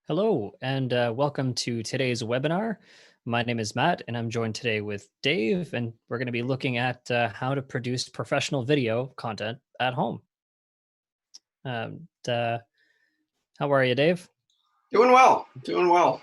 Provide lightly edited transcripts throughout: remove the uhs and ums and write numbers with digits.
Hello, and welcome to today's webinar. My name is Matt, and I'm joined today with Dave, and we're going to be looking at how to produce professional video content at home. How are you, Dave? Doing well, doing well.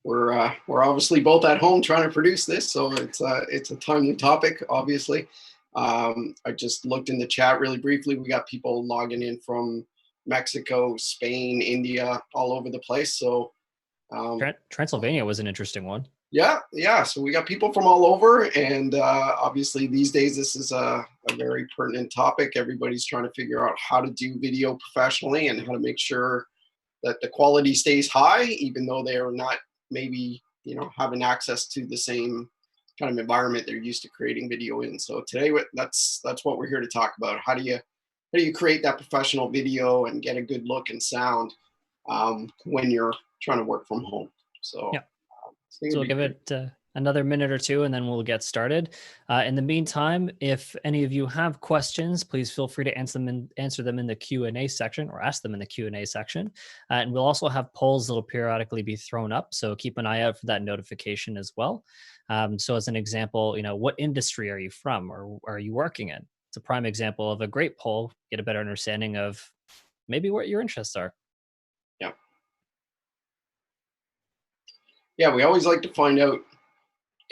We're obviously both at home trying to produce this, so it's a timely topic. Obviously, I just looked in the chat really briefly. We got people logging in from Mexico, Spain, India, all over the place. So Transylvania was an interesting one. yeah. So we got people from all over, and obviously these days this is a very pertinent topic. Everybody's trying to figure out how to do video professionally and how to make sure that the quality stays high, even though they are not maybe having access to the same kind of environment they're used to creating video in. So today, that's what we're here to talk about. How do you create that professional video and get a good look and sound when you're trying to work from home? So Yeah. So we'll give it another minute or two, and then we'll get started. In the meantime, if any of you have questions, please feel free to answer them in the Q&A section, or ask them in the Q&A section. And we'll also have polls that will periodically be thrown up, so keep an eye out for that notification as well. So as an example, what industry are you from, or are you working in? It's a prime example of a great poll. Get a better understanding of maybe what your interests are. yeah. Yeah, we always like to find out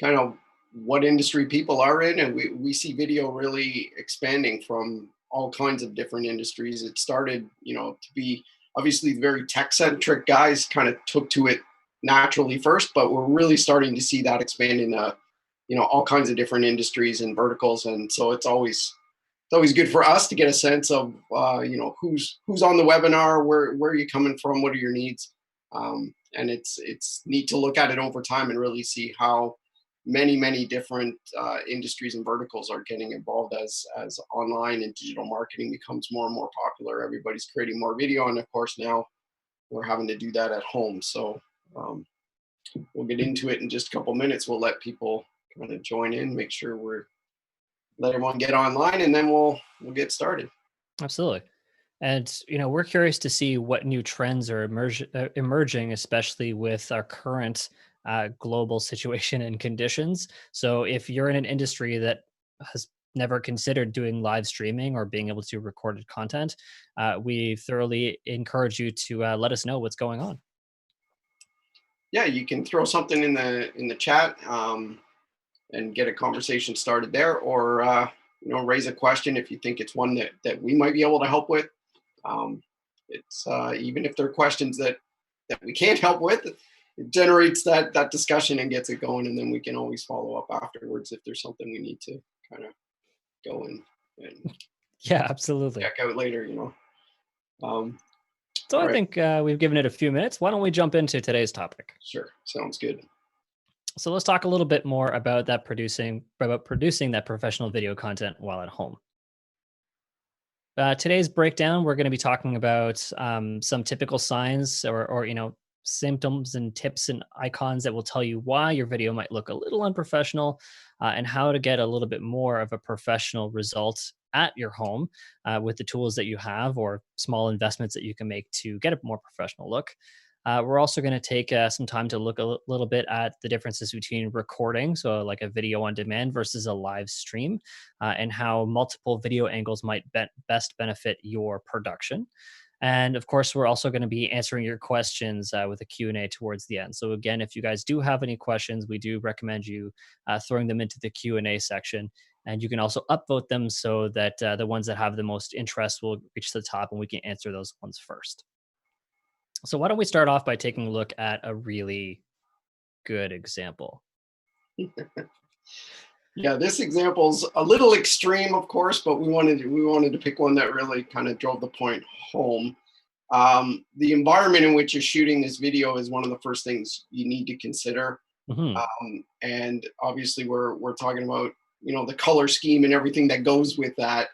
kind of what industry people are in, and we see video really expanding from all kinds of different industries. It started to be obviously very tech centric guys kind of took to it naturally first, but we're really starting to see that expand into all kinds of different industries and verticals. And so it's always good for us to get a sense of who's on the webinar, where are you coming from, what are your needs. And it's neat to look at it over time and really see how many different industries and verticals are getting involved as online and digital marketing becomes more and more popular. Everybody's creating more video, and of course now we're having to do that at home. So we'll get into it in just a couple minutes. We'll let people kind of join in, make sure let everyone get online, and then we'll get started. Absolutely. And we're curious to see what new trends are emerging, especially with our current global situation and conditions. So if you're in an industry that has never considered doing live streaming or being able to recorded content, we thoroughly encourage you to let us know what's going on. Yeah, you can throw something in the chat and get a conversation started there, or raise a question if you think it's one that we might be able to help with. It's even if there are questions that we can't help with, it generates that discussion and gets it going, and then we can always follow up afterwards if there's something we need to kind of go and yeah, absolutely, check out later. So I think we've given it a few minutes. Why don't we jump into today's topic? Sure, sounds good. So let's talk a little bit more about producing that professional video content while at home. Today's breakdown, we're going to be talking about some typical signs or symptoms and tips and icons that will tell you why your video might look a little unprofessional, and how to get a little bit more of a professional result at your home with the tools that you have or small investments that you can make to get a more professional look. We're also going to take some time to look a little bit at the differences between recording, so like a video on demand versus a live stream, and how multiple video angles might best benefit your production. And of course, we're also going to be answering your questions with a Q&A towards the end. So again, if you guys do have any questions, we do recommend you throwing them into the Q&A section. And you can also upvote them so that the ones that have the most interest will reach the top, and we can answer those ones first. So why don't we start off by taking a look at a really good example? Yeah, this example's a little extreme, of course, but we wanted to pick one that really kind of drove the point home. The environment in which you're shooting this video is one of the first things you need to consider. Mm-hmm. And obviously we're talking about the color scheme and everything that goes with that.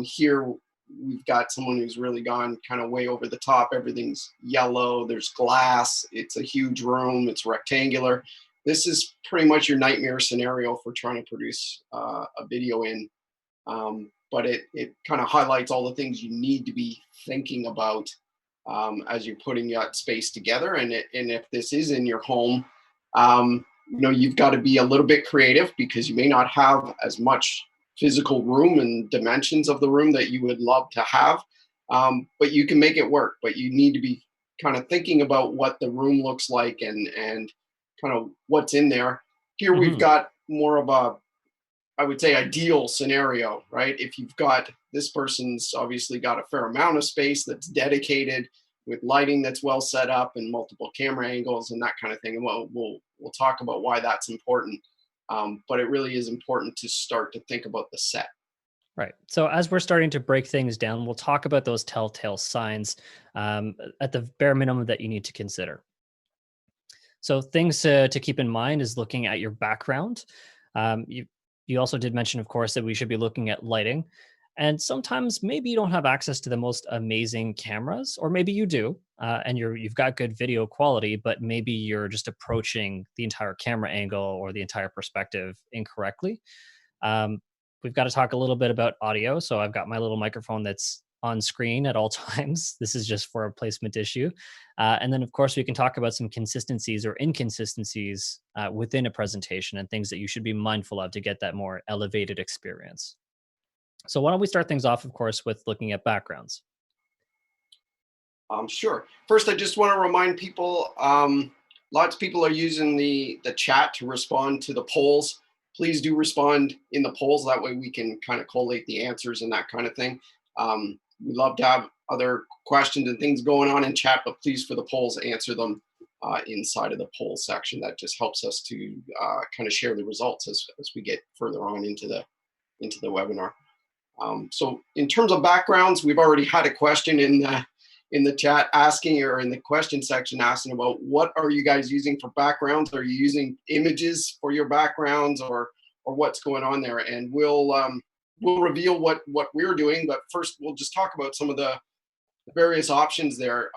Here we've got someone who's really gone kind of way over the top. Everything's yellow, there's glass, it's a huge room, it's rectangular. This is pretty much your nightmare scenario for trying to produce a video in. But it kind of highlights all the things you need to be thinking about as you're putting that space together. And if this is in your home, you've got to be a little bit creative because you may not have as much physical room and dimensions of the room that you would love to have. But you can make it work. But you need to be kind of thinking about what the room looks like and kind of what's in there. Here we've Hmm. got more of a, I would say, ideal scenario, right? If you've got this person's obviously got a fair amount of space that's dedicated with lighting that's well set up and multiple camera angles and that kind of thing. And we'll talk about why that's important. But it really is important to start to think about the set. Right. So as we're starting to break things down, we'll talk about those telltale signs at the bare minimum that you need to consider. So things to keep in mind is looking at your background. You also did mention, of course, that we should be looking at lighting. And sometimes maybe you don't have access to the most amazing cameras, or maybe you do, and you've got good video quality, but maybe you're just approaching the entire camera angle or the entire perspective incorrectly. Um, we've got to talk a little bit about audio. So I've got my little microphone that's on screen at all times. This is just for a placement issue. And then, of course, we can talk about some consistencies or inconsistencies within a presentation and things that you should be mindful of to get that more elevated experience. So, why don't we start things off, of course, with looking at backgrounds? Sure. First, I just want to remind people, lots of people are using the chat to respond to the polls. Please do respond in the polls. That way we can kind of collate the answers and that kind of thing. We'd love to have other questions and things going on in chat, but please, for the polls, answer them inside of the poll section. That just helps us to kind of share the results as we get further on into the webinar. So in terms of backgrounds, we've already had a question in the chat asking, or in the question section asking about what are you guys using for backgrounds? Are you using images for your backgrounds, or what's going on there? And we'll reveal what we're doing, but first we'll just talk about some of the various options there.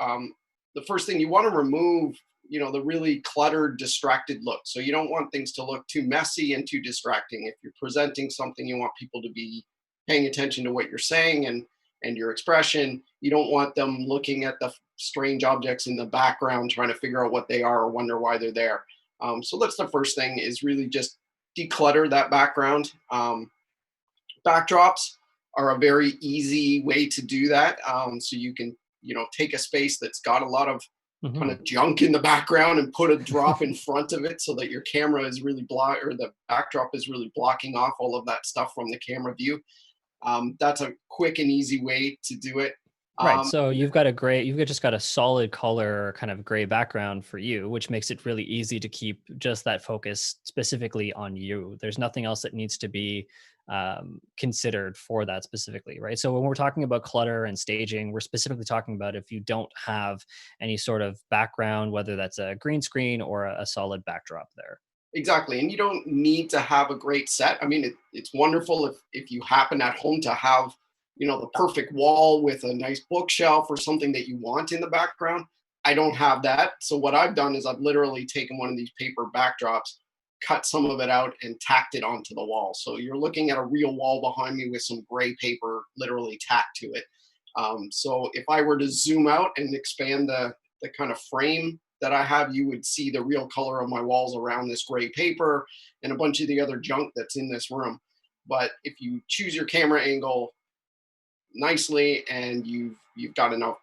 The first thing, you want to remove, the really cluttered, distracted look. So you don't want things to look too messy and too distracting. If you're presenting something, you want people to be paying attention to what you're saying and your expression. You don't want them looking at the strange objects in the background, trying to figure out what they are or wonder why they're there. So that's the first thing, is really just declutter that background. Backdrops are a very easy way to do that. So you can, take a space that's got a lot of kind Hmm. of junk in the background and put a drop in front of it so that your camera is really or the backdrop is really blocking off all of that stuff from the camera view. That's a quick and easy way to do it. Right. Um, So you've just got a solid color kind of gray background for you, which makes it really easy to keep just that focus specifically on you. There's nothing else that needs to be considered for that specifically. Right. So when we're talking about clutter and staging, we're specifically talking about if you don't have any sort of background, whether that's a green screen or a solid backdrop there. exactly. And you don't need to have a great set. I mean, it's wonderful if you happen at home to have, the perfect wall with a nice bookshelf or something that you want in the background. I don't have that. So what I've done is I've literally taken one of these paper backdrops, cut some of it out, and tacked it onto the wall. So you're looking at a real wall behind me with some gray paper literally tacked to it. So if I were to zoom out and expand the kind of frame that I have, you would see the real color of my walls around this gray paper and a bunch of the other junk that's in this room. But if you choose your camera angle nicely and you've got enough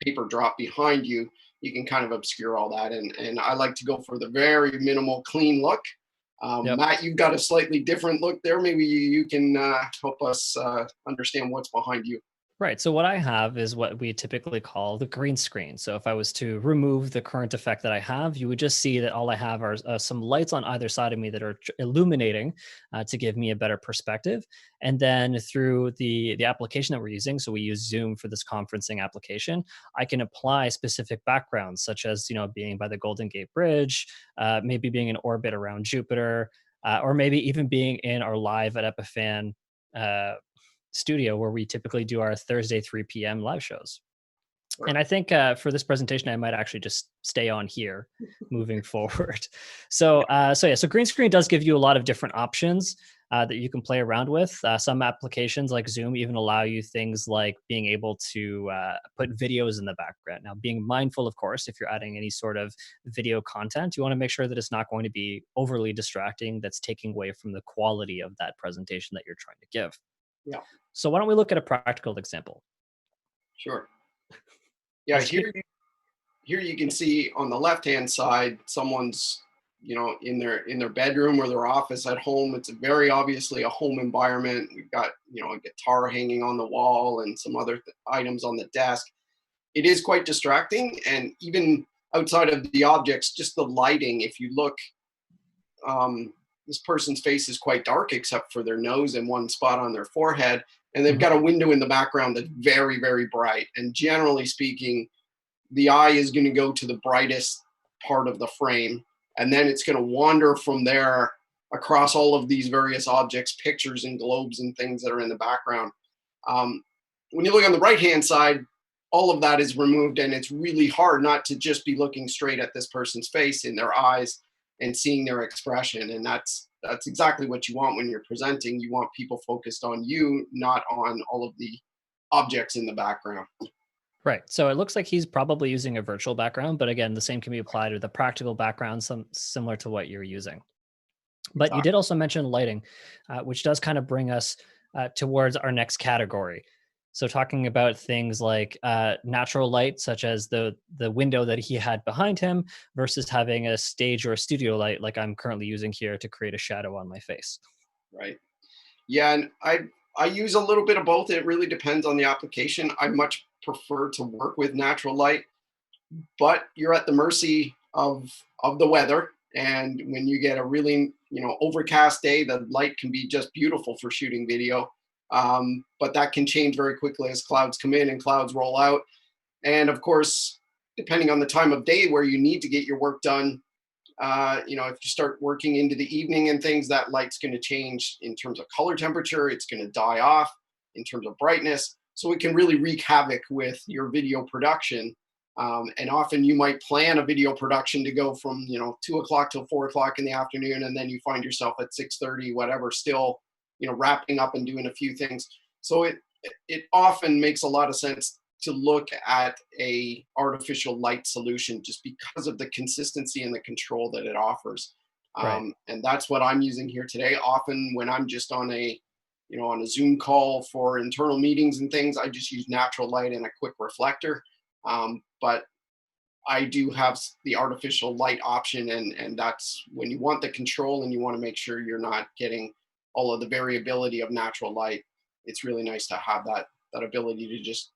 paper drop behind you, you can kind of obscure all that. And I like to go for the very minimal clean look. Yep. Matt, you've got a slightly different look there. Maybe you can help us understand what's behind you. Right. So what I have is what we typically call the green screen. So if I was to remove the current effect that I have, you would just see that all I have are some lights on either side of me that are illuminating to give me a better perspective. And then through the application that we're using, so we use Zoom for this conferencing application, I can apply specific backgrounds, such as being by the Golden Gate Bridge, maybe being in orbit around Jupiter, or maybe even being in our live at Epiphan studio where we typically do our Thursday 3 p.m. live shows. And I think for this presentation, I might actually just stay on here moving forward. So, so green screen does give you a lot of different options. that you can play around with. Some applications like Zoom even allow you things like being able to put videos in the background. Now, being mindful, of course, if you're adding any sort of video content, you want to make sure that it's not going to be overly distracting, that's taking away from the quality of that presentation that you're trying to give. Yeah, So, why don't we look at a practical example? sure. Yeah, As here, here you can see on the left hand side someone's, in their bedroom or their office at home. It's very obviously a home environment. We've got, a guitar hanging on the wall and some other items on the desk. It is quite distracting, and even outside of the objects, just the lighting, if you look, this person's face is quite dark except for their nose and one spot on their forehead, and they've Mhm. got a window in the background that's very, very bright. And generally speaking, the eye is going to go to the brightest part of the frame, and then it's going to wander from there across all of these various objects, pictures and globes and things that are in the background. um, when you look on the right hand side, all of that is removed, and it's really hard not to just be looking straight at this person's face in their eyes and seeing their expression. And that's exactly what you want when you're presenting. You want people focused on you, not on all of the objects in the background. Right. So it looks like he's probably using a virtual background, but again, the same can be applied with a practical background, some similar to what you're using. But you Exactly. did also mention lighting, which does kind of bring us towards our next category. So talking about things like natural light, such as the window that he had behind him, versus having a stage or a studio light, like I'm currently using here to create a shadow on my face. Right. Yeah, and I use a little bit of both. It really depends on the application. I much prefer to work with natural light, but you're at the mercy of the weather. And when you get a really, overcast day, the light can be just beautiful for shooting video. But that can change very quickly as clouds come in and clouds roll out. And of course, depending on the time of day where you need to get your work done, if you start working into the evening and things, that light's going to change in terms of color temperature. It's going to die off in terms of brightness. So it can really wreak havoc with your video production. And often you might plan a video production to go from 2 o'clock till 4 o'clock in the afternoon, and then you find yourself at 6:30, whatever, still wrapping up and doing a few things. So it often makes a lot of sense to look at a artificial light solution just because of the consistency and the control that it offers. Right. And that's what I'm using here today. Often when I'm just on a Zoom call for internal meetings and things, I just use natural light and a quick reflector. But I do have the artificial light option, and that's when you want the control and you want to make sure you're not getting all of the variability of natural light. It's really nice to have that ability to just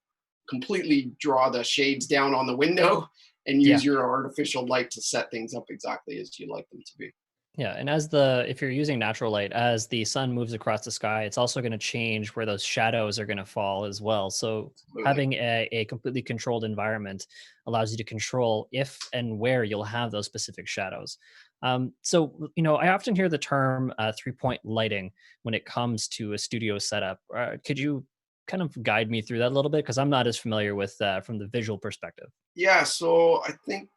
completely draw the shades down on the window and Yeah. use your artificial light to set things up exactly as you like them to be. Yeah, and if you're using natural light, as the sun moves across the sky, it's also going to change where those shadows are going to fall as well. So Absolutely. having a completely controlled environment allows you to control if and where you'll have those specific shadows. I often hear the term 3-point lighting when it comes to a studio setup. Could you kind of guide me through that a little bit? Because I'm not as familiar with from the visual perspective. Yeah, so I think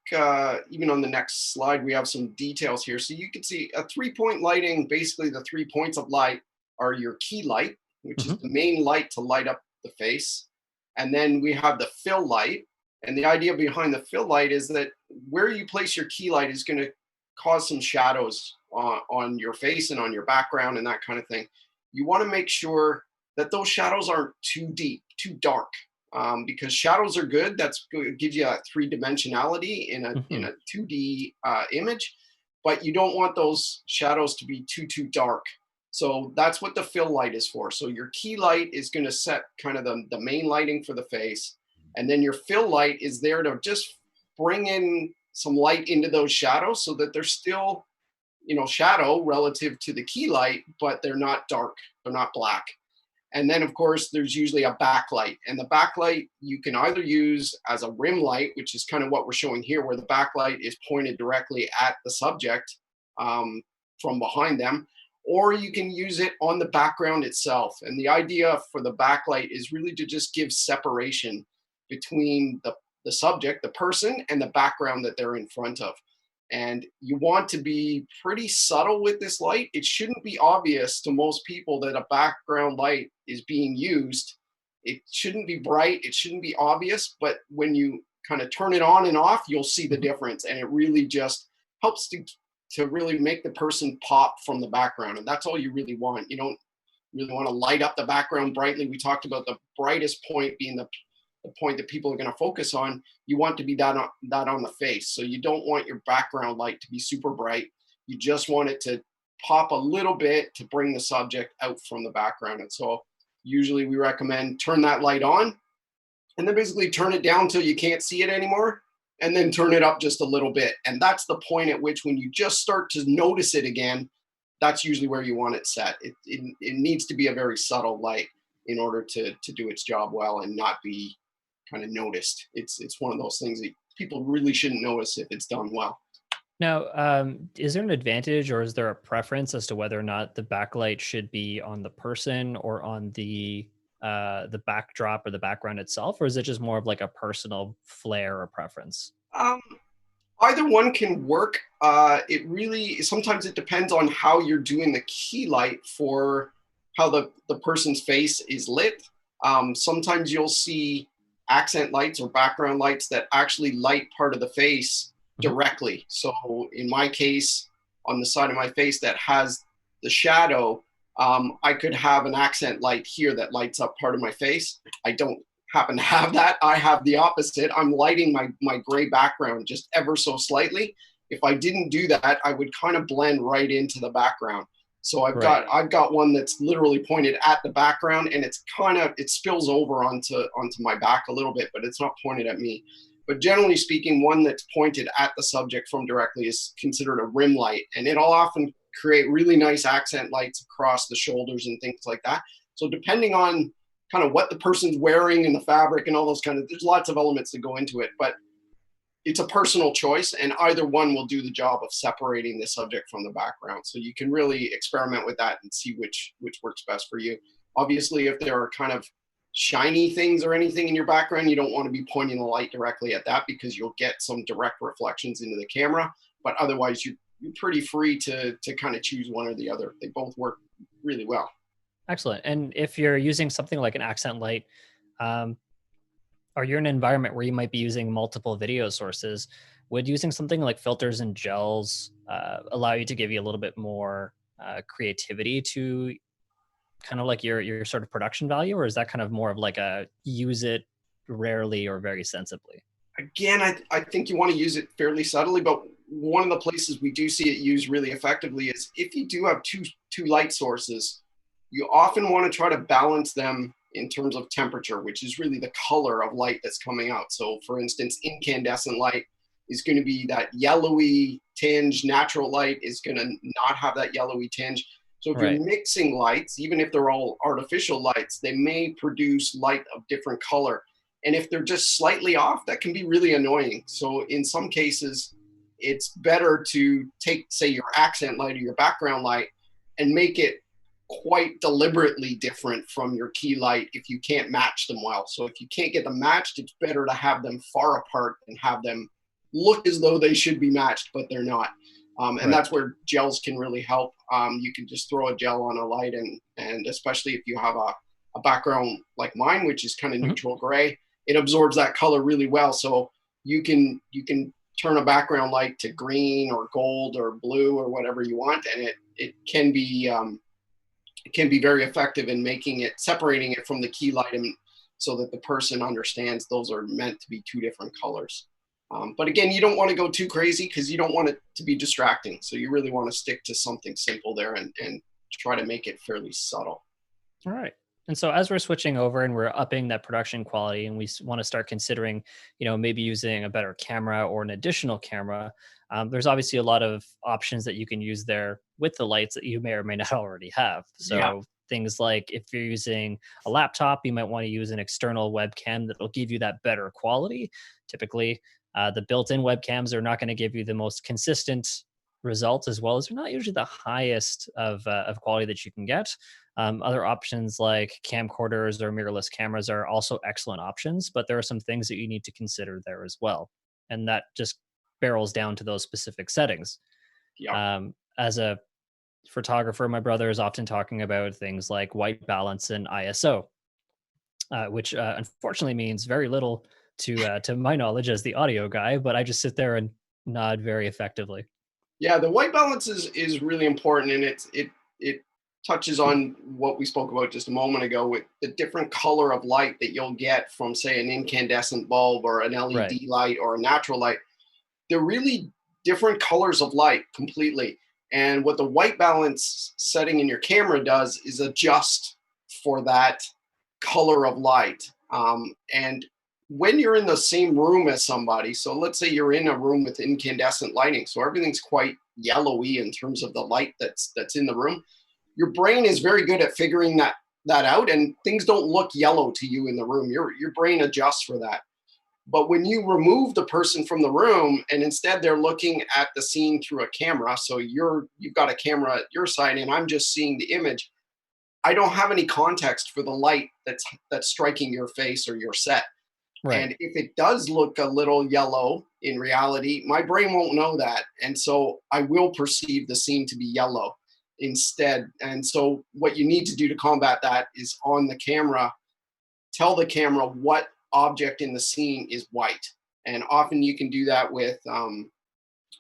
even on the next slide, we have some details here. So you can see a 3-point lighting, basically the 3 points of light are your key light, which is Hmm. the main light to light up the face. And then we have the fill light. And the idea behind the fill light is that where you place your key light is going to cause some shadows on your face and on your background and that kind of thing. You want to make sure that those shadows aren't too deep, too dark, because shadows are good. That's good. It gives you a three dimensionality in a Hmm. 2D image, but you don't want those shadows to be too dark. So that's what the fill light is for. So your key light is going to set kind of the main lighting for the face, and then your fill light is there to just bring in some light into those shadows so that they're still shadow relative to the key light, but they're not dark, they're not black. And then, of course, there's usually a backlight. And the backlight you can either use as a rim light, which is kind of what we're showing here, where the backlight is pointed directly at the subject from behind them, or you can use it on the background itself. And the idea for the backlight is really to just give separation between the subject, the person, and the background that they're in front of. And you want to be pretty subtle with this light. It shouldn't be obvious to most people that a background light is being used. It shouldn't be bright, it shouldn't be obvious, but when you kind of turn it on and off, you'll see the Mhm. difference. And it really just helps to really make the person pop from the background. And that's all you really want. You don't really want to light up the background brightly. We talked about the brightest point being the point that people are going to focus on. You want to be that on the face. So you don't want your background light to be super bright. You just want it to pop a little bit to bring the subject out from the background. And so usually we recommend turn that light on and then basically turn it down till you can't see it anymore, and then turn it up just a little bit. And that's the point at which, when you just start to notice it again, that's usually where you want it set. It needs to be a very subtle light in order to do its job well and not be kind of noticed. It's one of those things that people really shouldn't notice if it's done well. Now, is there an advantage or is there a preference as to whether or not the backlight should be on the person or on the backdrop or the background itself, or is it just more of like a personal flair or preference? Um, Either one can work. It really sometimes it depends on how you're doing the key light for how the person's face is lit. Sometimes you'll see accent lights or background lights that actually light part of the face Mhm. directly. So in my case, on the side of my face that has the shadow, I could have an accent light here that lights up part of my face. I don't happen to have that. I have the opposite. I'm lighting my gray background just ever so slightly. If I didn't do that, I would kind of blend right into the background. So Right. I've got one that's literally pointed at the background, and it's kind of it spills over onto my back a little bit, but it's not pointed at me. But generally speaking, one that's pointed at the subject from directly is considered a rim light, and it'll often create really nice accent lights across the shoulders and things like that. So depending on kind of what the person's wearing and the fabric and all those kind of, there's lots of elements that go into it, but it's a personal choice, and either one will do the job of separating the subject from the background. So you can really experiment with that and see which works best for you. Obviously, if there are kind of shiny things or anything in your background, you don't want to be pointing the light directly at that because you'll get some direct reflections into the camera. But otherwise, you're pretty free to kind of choose one or the other. They both work really well. Excellent. And if you're using something like an accent light, um, or you're in an environment where you might be using multiple video sources, would using something like filters and gels allow you to give you a little bit more creativity to kind of like your sort of production value, or is that kind of more of like a use it rarely or very sensibly? Again, I think you want to use it fairly subtly, but one of the places we do see it used really effectively is if you do have two light sources, you often want to try to balance them in terms of temperature, which is really the color of light that's coming out. So for instance, incandescent light is going to be that yellowy tinge, natural light is going to not have that yellowy tinge. So if you're Right. mixing lights, even if they're all artificial lights, they may produce light of different color, and if they're just slightly off, that can be really annoying. So in some cases, it's better to take, say, your accent light or your background light and make it quite deliberately different from your key light if you can't match them well. So if you can't get them matched, it's better to have them far apart and have them look as though they should be matched, but they're not. And Right. that's where gels can really help. You can just throw a gel on a light, and especially if you have a background like mine, which is kind of Mhm. neutral gray, it absorbs that color really well. So you can turn a background light to green or gold or blue or whatever you want, and it can be very effective in making it separating it from the key light, and so that the person understands those are meant to be two different colors. But again, you don't want to go too crazy because you don't want it to be distracting. So you really want to stick to something simple there, and try to make it fairly subtle. All right. And so as we're switching over and we're upping that production quality and we want to start considering, maybe using a better camera or an additional camera, there's obviously a lot of options that you can use there with the lights that you may or may not already have. Yeah. So things like if you're using a laptop, you might want to use an external webcam that will give you that better quality. Typically, the built-in webcams are not going to give you the most consistent results, as well as they're not usually the highest of quality that you can get. Other options like camcorders or mirrorless cameras are also excellent options, but there are some things that you need to consider there as well. And that just barrels down to those specific settings. Yep. As a photographer, my brother is often talking about things like white balance and ISO, which unfortunately means very little to my knowledge as the audio guy, but I just sit there and nod very effectively. Yeah, the white balance is really important, and it touches on what we spoke about just a moment ago with the different color of light that you'll get from, say, an incandescent bulb or an Right. LED light or a natural light. They're really different colors of light completely. And what the white balance setting in your camera does is adjust for that color of light. And when you're in the same room as somebody, so let's say you're in a room with incandescent lighting, so everything's quite yellowy in terms of the light that's in the room. Your brain is very good at figuring that out, and things don't look yellow to you in the room. Your brain adjusts for that. But when you remove the person from the room and instead they're looking at the scene through a camera, so you've got a camera at your side and I'm just seeing the image, I don't have any context for the light that's striking your face or your set. Right. And if it does look a little yellow in reality, my brain won't know that. And so I will perceive the scene to be yellow instead. And so what you need to do to combat that is on the camera, tell the camera what object in the scene is white. And often you can do that with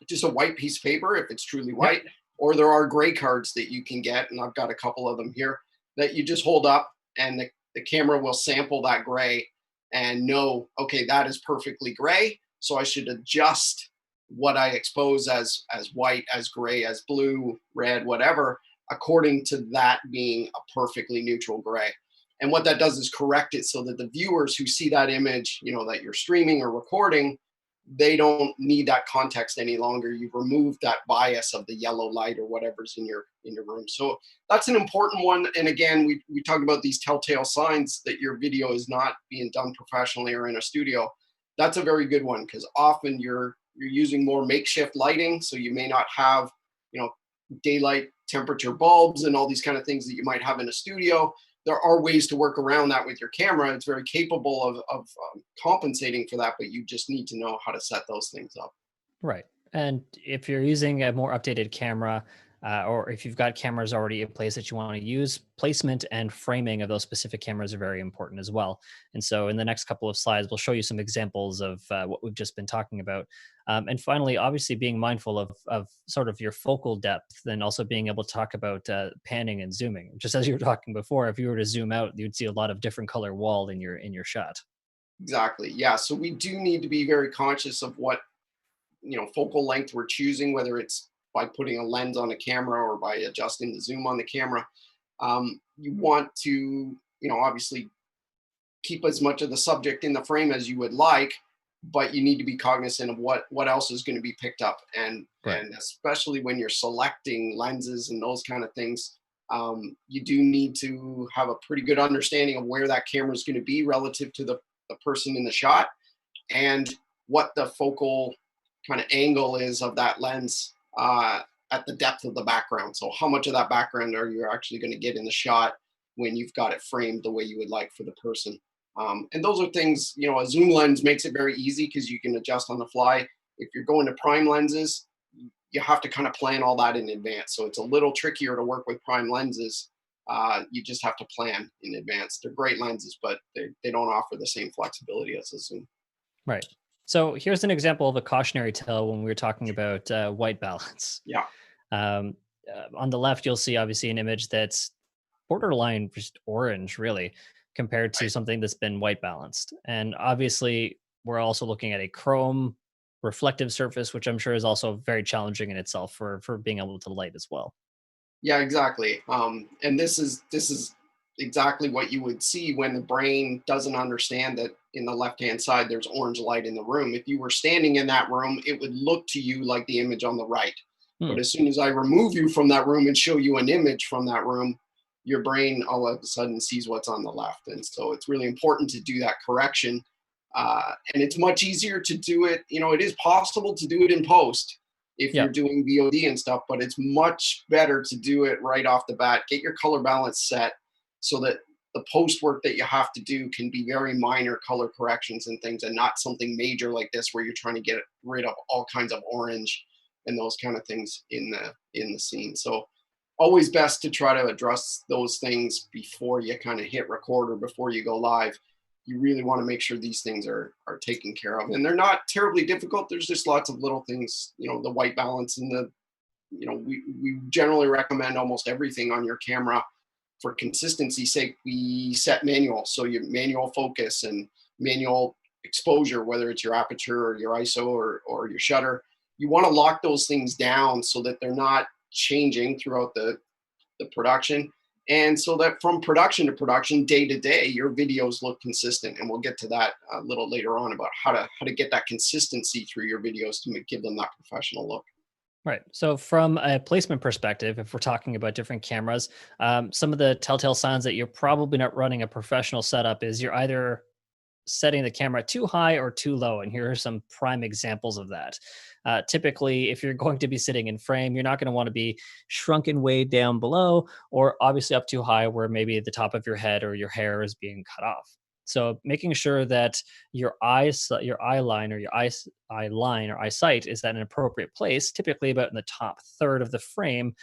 just a white piece of paper if it's truly Yep. white, or there are gray cards that you can get, and I've got a couple of them here that you just hold up, and the camera will sample that gray and know, okay, that is perfectly gray, so I should adjust what I expose as white, as gray, as blue, red, whatever, according to that being a perfectly neutral gray. And what that does is correct it so that the viewers who see that image, that you're streaming or recording, they don't need that context any longer. You've removed that bias of the yellow light or whatever's in your room. So that's an important one. And again, we talk about these telltale signs that your video is not being done professionally or in a studio. That's a very good one, because often you're using more makeshift lighting, so you may not have daylight temperature bulbs and all these kind of things that you might have in a studio. There are ways to work around that with your camera. It's very capable of compensating for that, but you just need to know how to set those things up. Right. And if you're using a more updated camera, or if you've got cameras already in place that you want to use, placement and framing of those specific cameras are very important as well. And so, in the next couple of slides, we'll show you some examples of what we've just been talking about. And finally, obviously, being mindful of sort of your focal depth, and also being able to talk about panning and zooming. Just as you were talking before, if you were to zoom out, you'd see a lot of different color wall in your shot. Exactly. Yeah. So we do need to be very conscious of what focal length we're choosing, whether it's by putting a lens on a camera or by adjusting the zoom on the camera. You want to, obviously keep as much of the subject in the frame as you would like, but you need to be cognizant of what else is going to be picked up, Right. and especially when you're selecting lenses and those kind of things. You do need to have a pretty good understanding of where that camera is going to be relative to the person in the shot, and what the focal kind of angle is of that lens at the depth of the background. So how much of that background are you actually going to get in the shot when you've got it framed the way you would like for the person? And those are things, a zoom lens makes it very easy because you can adjust on the fly. If you're going to prime lenses, you have to kind of plan all that in advance. So it's a little trickier to work with prime lenses. You just have to plan in advance. They're great lenses, but they don't offer the same flexibility as a zoom. Right. So here's an example of a cautionary tale when we were talking about white balance. Yeah. Um, on the left, you'll see obviously an image that's borderline just orange, really, compared to Right. something that's been white balanced. And obviously, we're also looking at a chrome reflective surface, which I'm sure is also very challenging in itself for being able to light as well. Yeah, exactly. And this is exactly what you would see when the brain doesn't understand that in the left-hand side there's orange light in the room. If you were standing in that room, it would look to you like the image on the right. Hmm. But as soon as I remove you from that room and show you an image from that room, your brain all of a sudden sees what's on the left. And so it's really important to do that correction. And it's much easier to do it. It is possible to do it in post if you're Yep. doing VOD and stuff, but it's much better to do it right off the bat. Get your color balance set so that the post work that you have to do can be very minor color corrections and things, and not something major like this where you're trying to get rid of all kinds of orange and those kind of things in the scene. So always best to try to address those things before you kind of hit record or before you go live. You really want to make sure these things are taken care of, and they're not terribly difficult. There's just lots of little things, the white balance and we generally recommend almost everything on your camera. For consistency's sake, we set manual. So your manual focus and manual exposure, whether it's your aperture or your ISO or your shutter, you want to lock those things down so that they're not changing throughout the production. And so that from production to production, day to day, your videos look consistent. And we'll get to that a little later on about how to get that consistency through your videos to give them that professional look. Right. So from a placement perspective, if we're talking about different cameras, some of the telltale signs that you're probably not running a professional setup is you're either setting the camera too high or too low. And here are some prime examples of that. Typically, if you're going to be sitting in frame, you're not going to want to be shrunken way down below, or obviously up too high where maybe the top of your head or your hair is being cut off. So making sure that your eye line or your eye line or eyesight is at an appropriate place, typically about in the top third of the frame.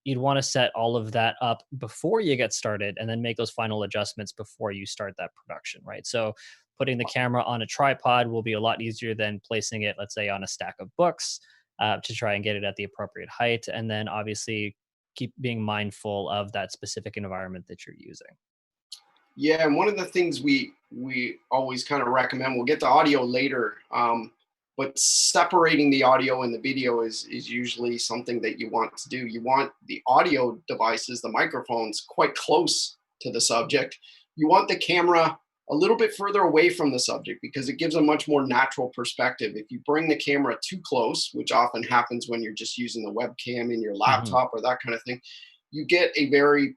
You'd want to set all of that up before you get started and then make those final adjustments before you start that production, right? So putting the camera on a tripod will be a lot easier than placing it, let's say, on a stack of books to try and get it at the appropriate height. And then obviously keep being mindful of that specific environment that you're using. Yeah, and one of the things we always kind of recommend, we'll get to audio later, but separating the audio and the video is usually something that you want to do. You want the audio devices, the microphones, quite close to the subject. You want the camera a little bit further away from the subject because it gives a much more natural perspective. If you bring the camera too close, which often happens when you're just using the webcam in your Mhm. laptop or that kind of thing, you get a very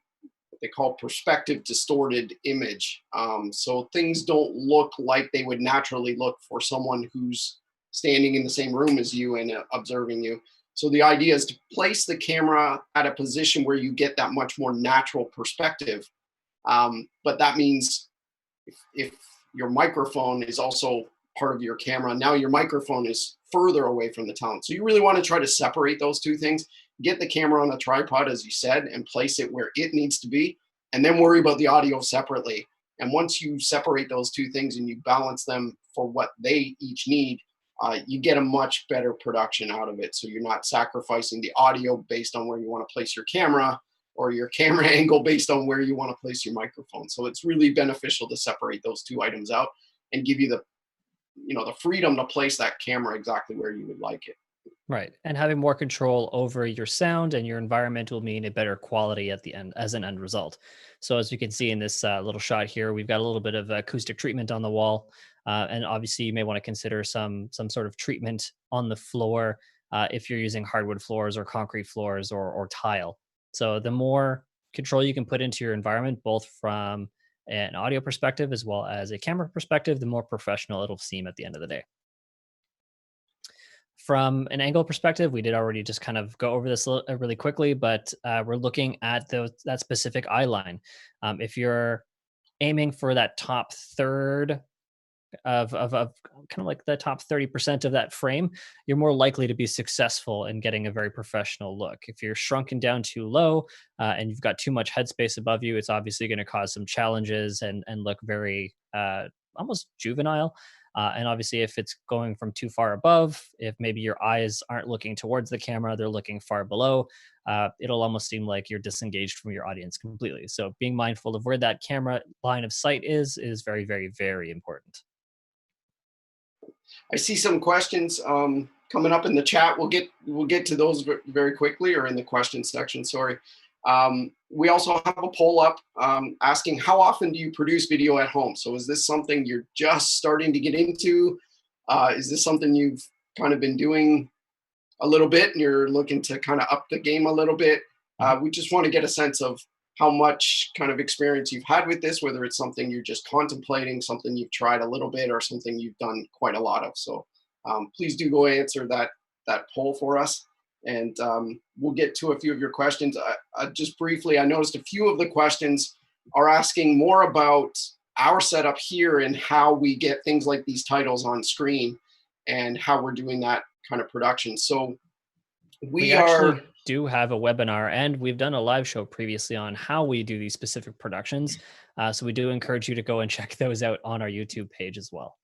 what they call perspective distorted image. So things don't look like they would naturally look for someone who's standing in the same room as you and observing you. So the idea is to place the camera at a position where you get that much more natural perspective. But that means if your microphone is also part of your camera, now your microphone is further away from the talent. So you really want to try to separate those two things. Get the camera on a tripod, as you said, and place it where it needs to be, and then worry about the audio separately. And once you separate those two things and you balance them for what they each need, you get a much better production out of it. So you're not sacrificing the audio based on where you want to place your camera or your camera angle based on where you want to place your microphone. So it's really beneficial to separate those two items out and give you the freedom to place that camera exactly where you would like it. Right. And having more control over your sound and your environment will mean a better quality at the end as an end result. So as you can see in this little shot here, we've got a little bit of acoustic treatment on the wall. And obviously you may want to consider some sort of treatment on the floor if you're using hardwood floors or concrete floors or tile. So the more control you can put into your environment, both from an audio perspective as well as a camera perspective, the more professional it'll seem at the end of the day. From an angle perspective, we did already just kind of go over this really quickly, but we're looking at that specific eye line. If you're aiming for that top third of kind of like the top 30% of that frame, you're more likely to be successful in getting a very professional look. If you're shrunken down too low and you've got too much headspace above you, it's obviously going to cause some challenges and look very almost juvenile. And obviously, if it's going from too far above, if maybe your eyes aren't looking towards the camera, they're looking far below, it'll almost seem like you're disengaged from your audience completely. So being mindful of where that camera line of sight is very, very, very important. I see some questions coming up in the chat. We'll get to those very quickly, or in the question section. Sorry. We also have a poll up asking how often do you produce video at home? So is this something you're just starting to get into? Is this something you've kind of been doing a little bit and you're looking to kind of up the game a little bit? We just want to get a sense of how much kind of experience you've had with this, whether it's something you're just contemplating, something you've tried a little bit, or something you've done quite a lot of. So please do go answer that poll for us. And we'll get to a few of your questions. Just briefly, I noticed a few of the questions are asking more about our setup here and how we get things like these titles on screen and how we're doing that kind of production. So We we are, actually do have a webinar, and we've done a live show previously on how we do these specific productions. So we do encourage you to go and check those out on our YouTube page as well.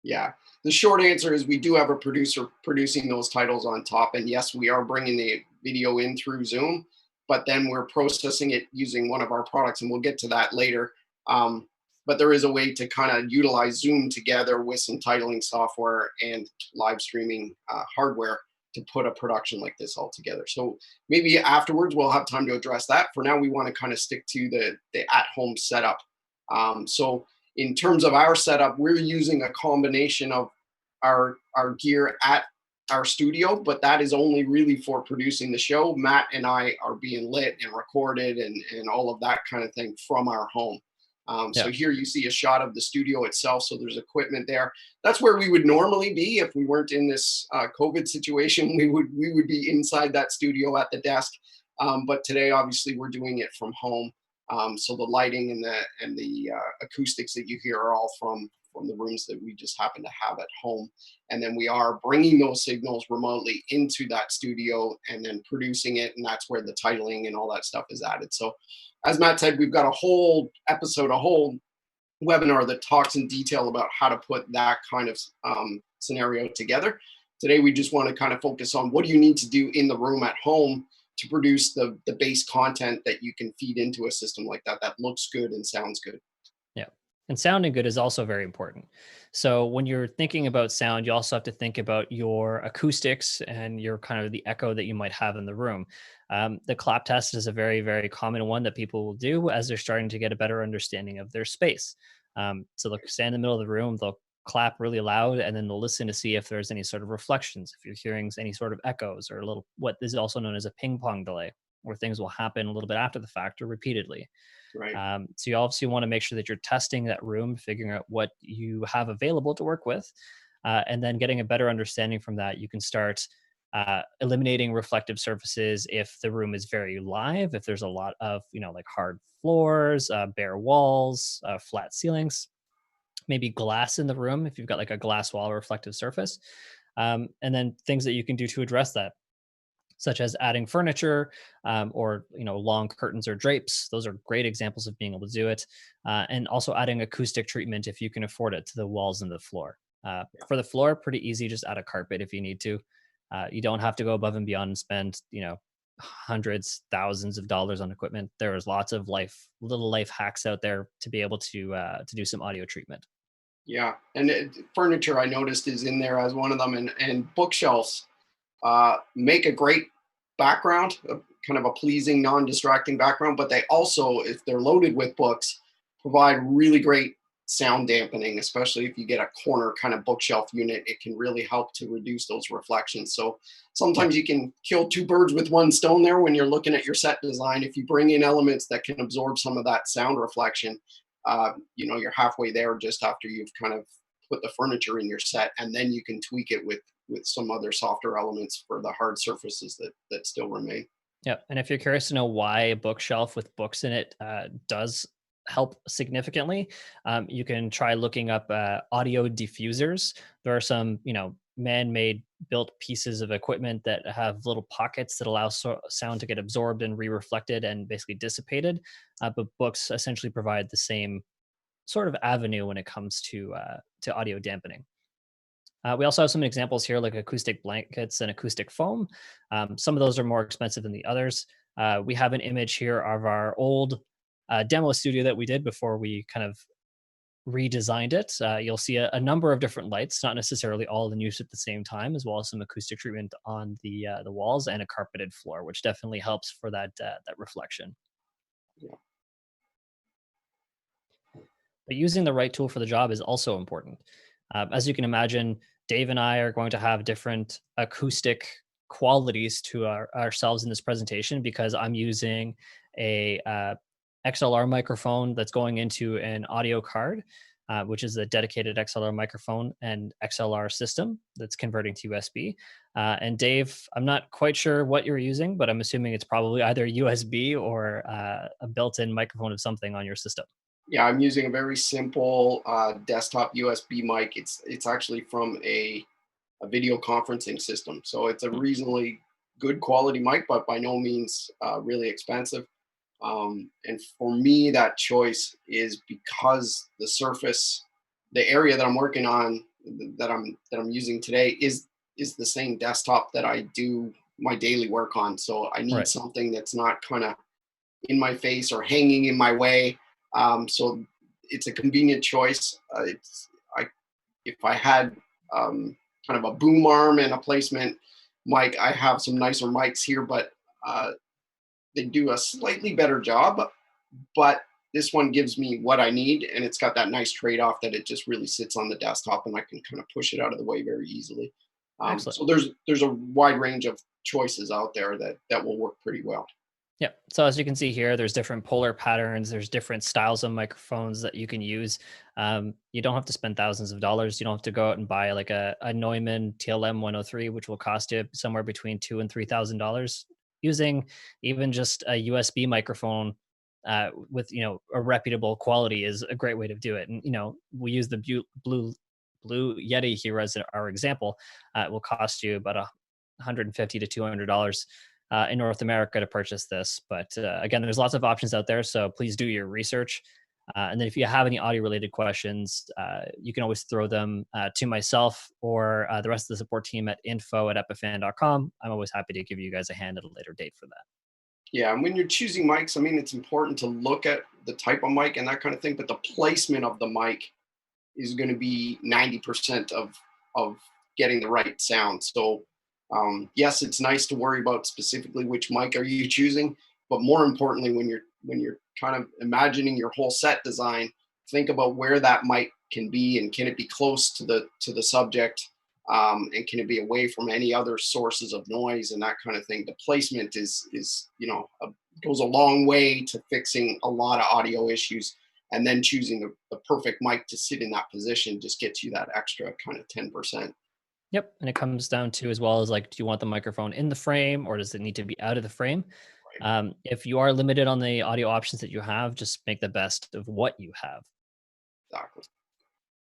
yeah, the short answer is we do have a producer producing those titles on top. And yes, we are bringing the video in through Zoom, but then we're processing it using one of our products, and we'll get to that later. But there is a way to kind of utilize Zoom together with some titling software and live streaming hardware to put a production like this all together. So maybe afterwards we'll have time to address that. For now, we want to kind of stick to the at-home setup. So in terms of our setup, we're using a combination of our gear at our studio, but that is only really for producing the show. Matt and I are being lit and recorded and all of that kind of thing from our home. Yeah. So here you see a shot of the studio itself. So there's equipment there. That's where we would normally be if we weren't in this COVID situation. We would be inside that studio at the desk. But today, obviously, we're doing it from home. So the lighting and the acoustics that you hear are all from the rooms that we just happen to have at home. And then we are bringing those signals remotely into that studio and then producing it. And that's where the titling and all that stuff is added. So as Matt said, we've got a whole episode, a whole webinar that talks in detail about how to put that kind of scenario together. Today, we just want to kind of focus on what do you need to do in the room at home to produce the base content that you can feed into a system like that looks good and sounds good. Yeah. And sounding good is also very important. So when you're thinking about sound, you also have to think about your acoustics and your kind of the echo that you might have in the room. The clap test is a very, very common one that people will do as they're starting to get a better understanding of their space. So they'll stand in the middle of the room, they'll clap really loud, and then they'll listen to see if there's any sort of reflections, if you're hearing any sort of echoes or a little, what is also known as a ping pong delay, where things will happen a little bit after the fact or repeatedly. Right. So you obviously want to make sure that you're testing that room, figuring out what you have available to work with, and then getting a better understanding from that. You can start eliminating reflective surfaces if the room is very live, if there's a lot of, like hard floors, bare walls, flat ceilings, maybe glass in the room if you've got like a glass wall or reflective surface. And then things that you can do to address that, such as adding furniture, or long curtains or drapes. Those are great examples of being able to do it. And also adding acoustic treatment if you can afford it to the walls and the floor. For the floor, pretty easy, just add a carpet if you need to. You don't have to go above and beyond and spend hundreds, thousands of dollars on equipment. There is lots of little life hacks out there to be able to do some audio treatment. Yeah, and furniture I noticed is in there as one of them, and bookshelves make a great background, kind of a pleasing, non-distracting background. But they also, if they're loaded with books, provide really great sound dampening, especially if you get a corner kind of bookshelf unit. It can really help to reduce those reflections. So Yeah. sometimes you can kill two birds with one stone there when you're looking at your set design. If you bring in elements that can absorb some of that sound reflection, you're halfway there just after you've kind of put the furniture in your set, and then you can tweak it with some other softer elements for the hard surfaces that still remain. Yeah, and if you're curious to know why a bookshelf with books in it does help significantly, you can try looking up audio diffusers. There are some, man-made built pieces of equipment that have little pockets that allow sound to get absorbed and re-reflected and basically dissipated. But books essentially provide the same sort of avenue when it comes to audio dampening. We also have some examples here, like acoustic blankets and acoustic foam. Some of those are more expensive than the others. We have an image here of our old demo studio that we did before we kind of redesigned it. You'll see a number of different lights, not necessarily all in use at the same time, as well as some acoustic treatment on the walls and a carpeted floor, which definitely helps for that reflection. Yeah. But using the right tool for the job is also important. As you can imagine, Dave and I are going to have different acoustic qualities to ourselves in this presentation because I'm using a XLR microphone that's going into an audio card. which is a dedicated XLR microphone and XLR system that's converting to USB. And Dave, I'm not quite sure what you're using, but I'm assuming it's probably either USB or a built-in microphone of something on your system. Yeah, I'm using a very simple desktop USB mic. It's actually from a video conferencing system, so it's a Hmm. reasonably good quality mic, but by no means really expensive. And for me, that choice is because the surface, the area that I'm working on, that I'm using today is the same desktop that I do my daily work on. So I need Right. something that's not kind of in my face or hanging in my way. So it's a convenient choice. I If I had kind of a boom arm and a placement mic, I have some nicer mics here, but uh, they do a slightly better job. But this one gives me what I need, and it's got that nice trade-off that it just really sits on the desktop, and I can kind of push it out of the way very easily. Excellent. So there's a wide range of choices out there that will work pretty well. Yeah. So as you can see here, there's different polar patterns. There's different styles of microphones that you can use. You don't have to spend thousands of dollars. You don't have to go out and buy like a Neumann TLM 103, which will cost you somewhere between $2,000 and $3,000. Using even just a USB microphone with a reputable quality is a great way to do it. And we use the blue Yeti here as our example. It will cost you about 150 to $200 in North America to purchase this. But again, there's lots of options out there, so please do your research. And then if you have any audio related questions, you can always throw them to myself or the rest of the support team at info@epiphan.com. I'm always happy to give you guys a hand at a later date for that. Yeah, and when you're choosing mics, I mean, it's important to look at the type of mic and that kind of thing, but the placement of the mic is going to be 90% of getting the right sound. So yes, it's nice to worry about specifically which mic are you choosing, but more importantly, when you're kind of imagining your whole set design, think about where that mic can be, and can it be close to the subject, and can it be away from any other sources of noise and that kind of thing. The placement is goes a long way to fixing a lot of audio issues, and then choosing the perfect mic to sit in that position just gets you that extra kind of 10%. Yep. And it comes down to as well as like, do you want the microphone in the frame or does it need to be out of the frame? Right. If you are limited on the audio options that you have, just make the best of what you have. Exactly.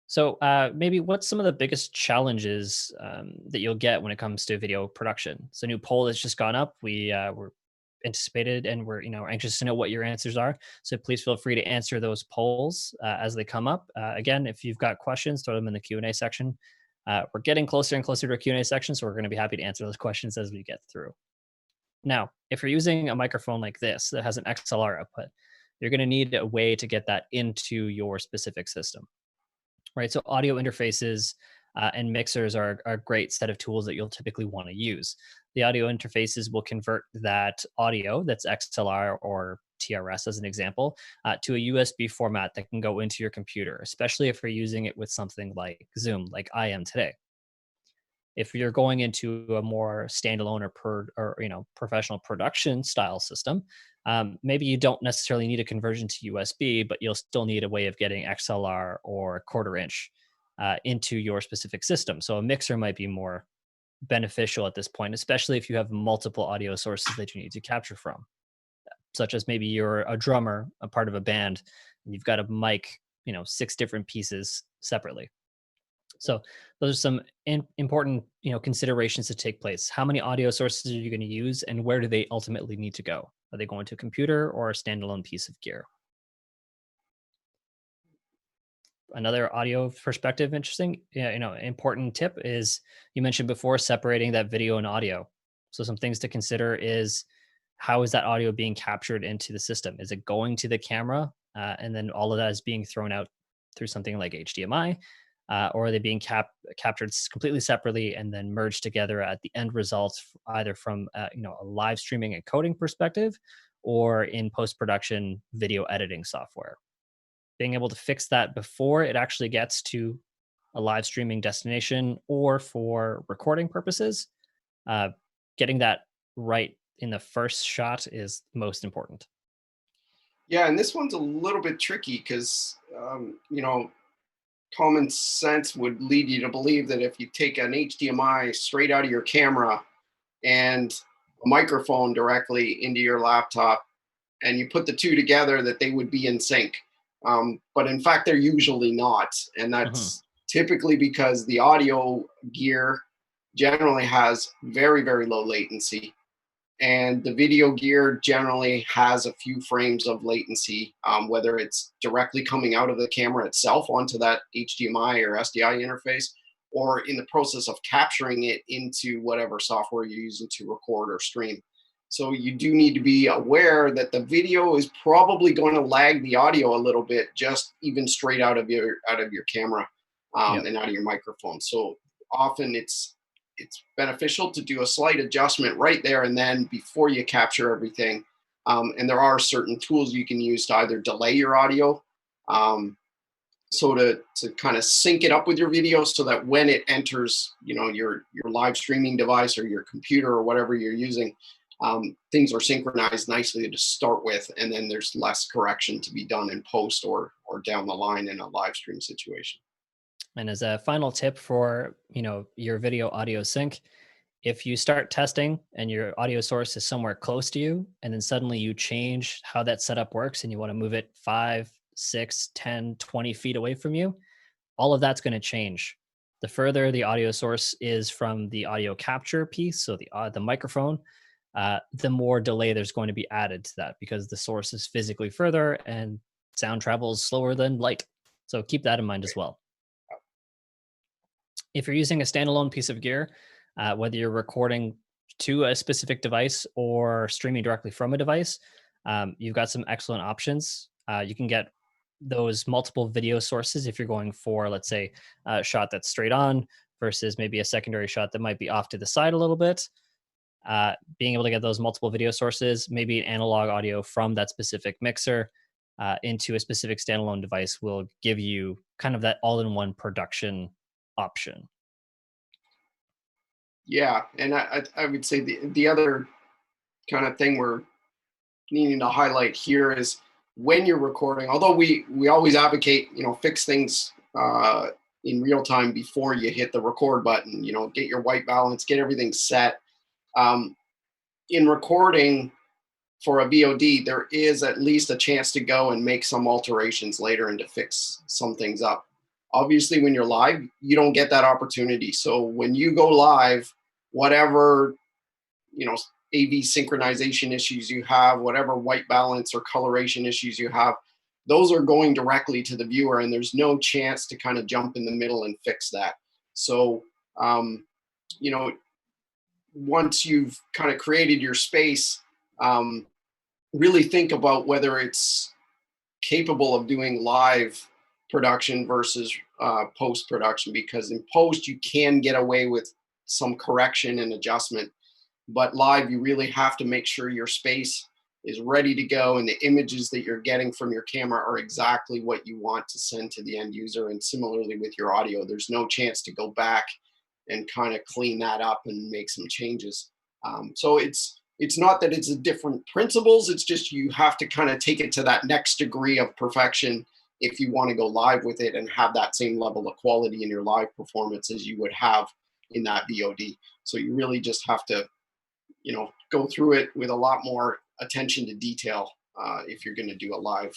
So, maybe what's some of the biggest challenges that you'll get when it comes to video production? So, new poll has just gone up. We're anticipated and we're anxious to know what your answers are. So please feel free to answer those polls as they come up. Again, if you've got questions, throw them in the Q&A section. We're getting closer and closer to a Q&A section, so we're going to be happy to answer those questions as we get through. Now, if you're using a microphone like this that has an XLR output, you're going to need a way to get that into your specific system, right? So audio interfaces and mixers are a great set of tools that you'll typically want to use. The audio interfaces will convert that audio that's XLR or TRS, as an example, to a USB format that can go into your computer, especially if you're using it with something like Zoom, like I am today. If you're going into a more standalone or professional production style system, maybe you don't necessarily need a conversion to USB, but you'll still need a way of getting XLR or quarter inch into your specific system. So a mixer might be more beneficial at this point, especially if you have multiple audio sources that you need to capture from, such as maybe you're a drummer, a part of a band, and you've got a mic, six different pieces separately. So those are some important, considerations to take place. How many audio sources are you going to use, and where do they ultimately need to go? Are they going to a computer or a standalone piece of gear? Another audio perspective, interesting, yeah, important tip is you mentioned before separating that video and audio. So some things to consider is how is that audio being captured into the system? Is it going to the camera, and then all of that is being thrown out through something like HDMI? Or are they being captured completely separately and then merged together at the end result, either from a live streaming and coding perspective, or in post production video editing software? Being able to fix that before it actually gets to a live streaming destination or for recording purposes, uh, getting that right in the first shot is most important. Yeah, and this one's a little bit tricky because common sense would lead you to believe that if you take an HDMI straight out of your camera and a microphone directly into your laptop, and you put the two together, that they would be in sync. But in fact, they're usually not. And Hmm. that's typically because the audio gear generally has very, very low latency. And the video gear generally has a few frames of latency, whether it's directly coming out of the camera itself onto that HDMI or SDI interface, or in the process of capturing it into whatever software you're using to record or stream. So you do need to be aware that the video is probably going to lag the audio a little bit, just even straight out of your camera, Yep. and out of your microphone. So often it's beneficial to do a slight adjustment right there and then before you capture everything. And there are certain tools you can use to either delay your audio, so to kind of sync it up with your video so that when it enters, your live streaming device or your computer or whatever you're using, things are synchronized nicely to start with, and then there's less correction to be done in post or down the line in a live stream situation. And as a final tip for, your video audio sync, if you start testing and your audio source is somewhere close to you, and then suddenly you change how that setup works and you want to move it 5, 6, 10, 20 feet away from you, all of that's going to change. The further the audio source is from the audio capture piece, so the microphone, the more delay there's going to be added to that because the source is physically further and sound travels slower than light. So keep that in mind as well. If you're using a standalone piece of gear, whether you're recording to a specific device or streaming directly from a device, you've got some excellent options. You can get those multiple video sources if you're going for, let's say, a shot that's straight on versus maybe a secondary shot that might be off to the side a little bit. Being able to get those multiple video sources, maybe an analog audio from that specific mixer into a specific standalone device will give you kind of that all in one production option. Yeah, and I would say the other kind of thing we're needing to highlight here is when you're recording. Although we always advocate, fix things in real time before you hit the record button. Get your white balance, get everything set. Um, in recording for a VOD, there is at least a chance to go and make some alterations later and to fix some things up. Obviously, when you're live, you don't get that opportunity. So when you go live, whatever you know AV synchronization issues you have, whatever white balance or coloration issues you have, those are going directly to the viewer, and there's no chance to kind of jump in the middle and fix that. So, um, you know, once you've kind of created your space, um, really think about whether it's capable of doing live production versus post production, because in post you can get away with some correction and adjustment, but live you really have to make sure your space is ready to go and the images that you're getting from your camera are exactly what you want to send to the end user. And similarly with your audio, there's no chance to go back and kind of clean that up and make some changes. So it's not that it's a different principles, it's just you have to kind of take it to that next degree of perfection if you want to go live with it and have that same level of quality in your live performance as you would have in that VOD. So you really just have to, go through it with a lot more attention to detail if you're going to do a live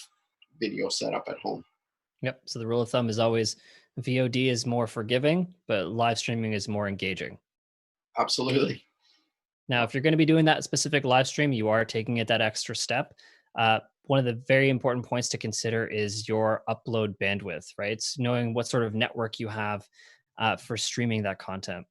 video setup at home. Yep. So the rule of thumb is always VOD is more forgiving, but live streaming is more engaging. Absolutely. Now, if you're going to be doing that specific live stream, you are taking it that extra step. One of the very important points to consider is your upload bandwidth, right? It's knowing what sort of network you have for streaming that content.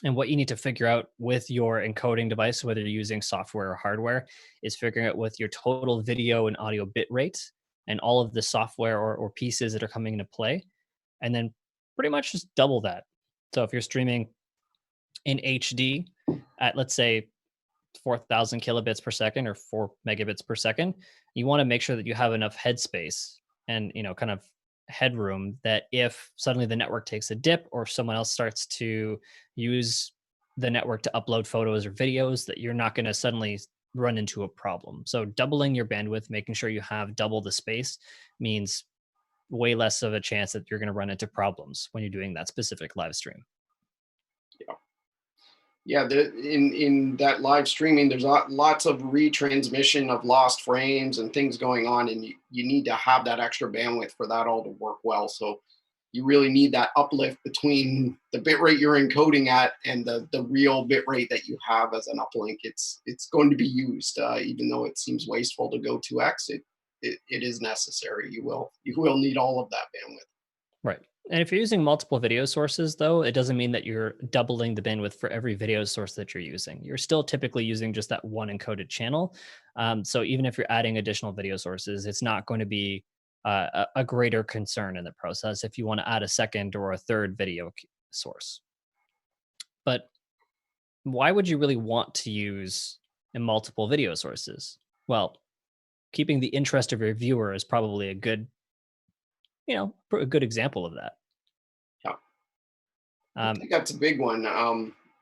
And what you need to figure out with your encoding device, whether you're using software or hardware, is figuring out what your total video and audio bit rate and all of the software or pieces that are coming into play. And then pretty much just double that. So if you're streaming in HD at, let's say, 4,000 kilobits per second or 4 megabits per second, you want to make sure that you have enough headspace and, kind of headroom that if suddenly the network takes a dip or someone else starts to use the network to upload photos or videos, that you're not going to suddenly run into a problem. So doubling your bandwidth, making sure you have double the space, means way less of a chance that you're going to run into problems when you're doing that specific live stream. Yeah. Yeah, in that live streaming, there's lots of retransmission of lost frames and things going on, and you need to have that extra bandwidth for that all to work well. So you really need that uplift between the bit rate you're encoding at and the real bit rate that you have as an uplink. It's going to be used, even though it seems wasteful to go 2x. It is necessary. You will need all of that bandwidth. Right. And if you're using multiple video sources, though, it doesn't mean that you're doubling the bandwidth for every video source that you're using. You're still typically using just that one encoded channel. So even if you're adding additional video sources, it's not going to be a greater concern in the process if you want to add a second or a third video source. But why would you really want to use multiple video sources? Well, keeping the interest of your viewer is probably a good, a good example of that. Yeah. I Um, think that's a big one.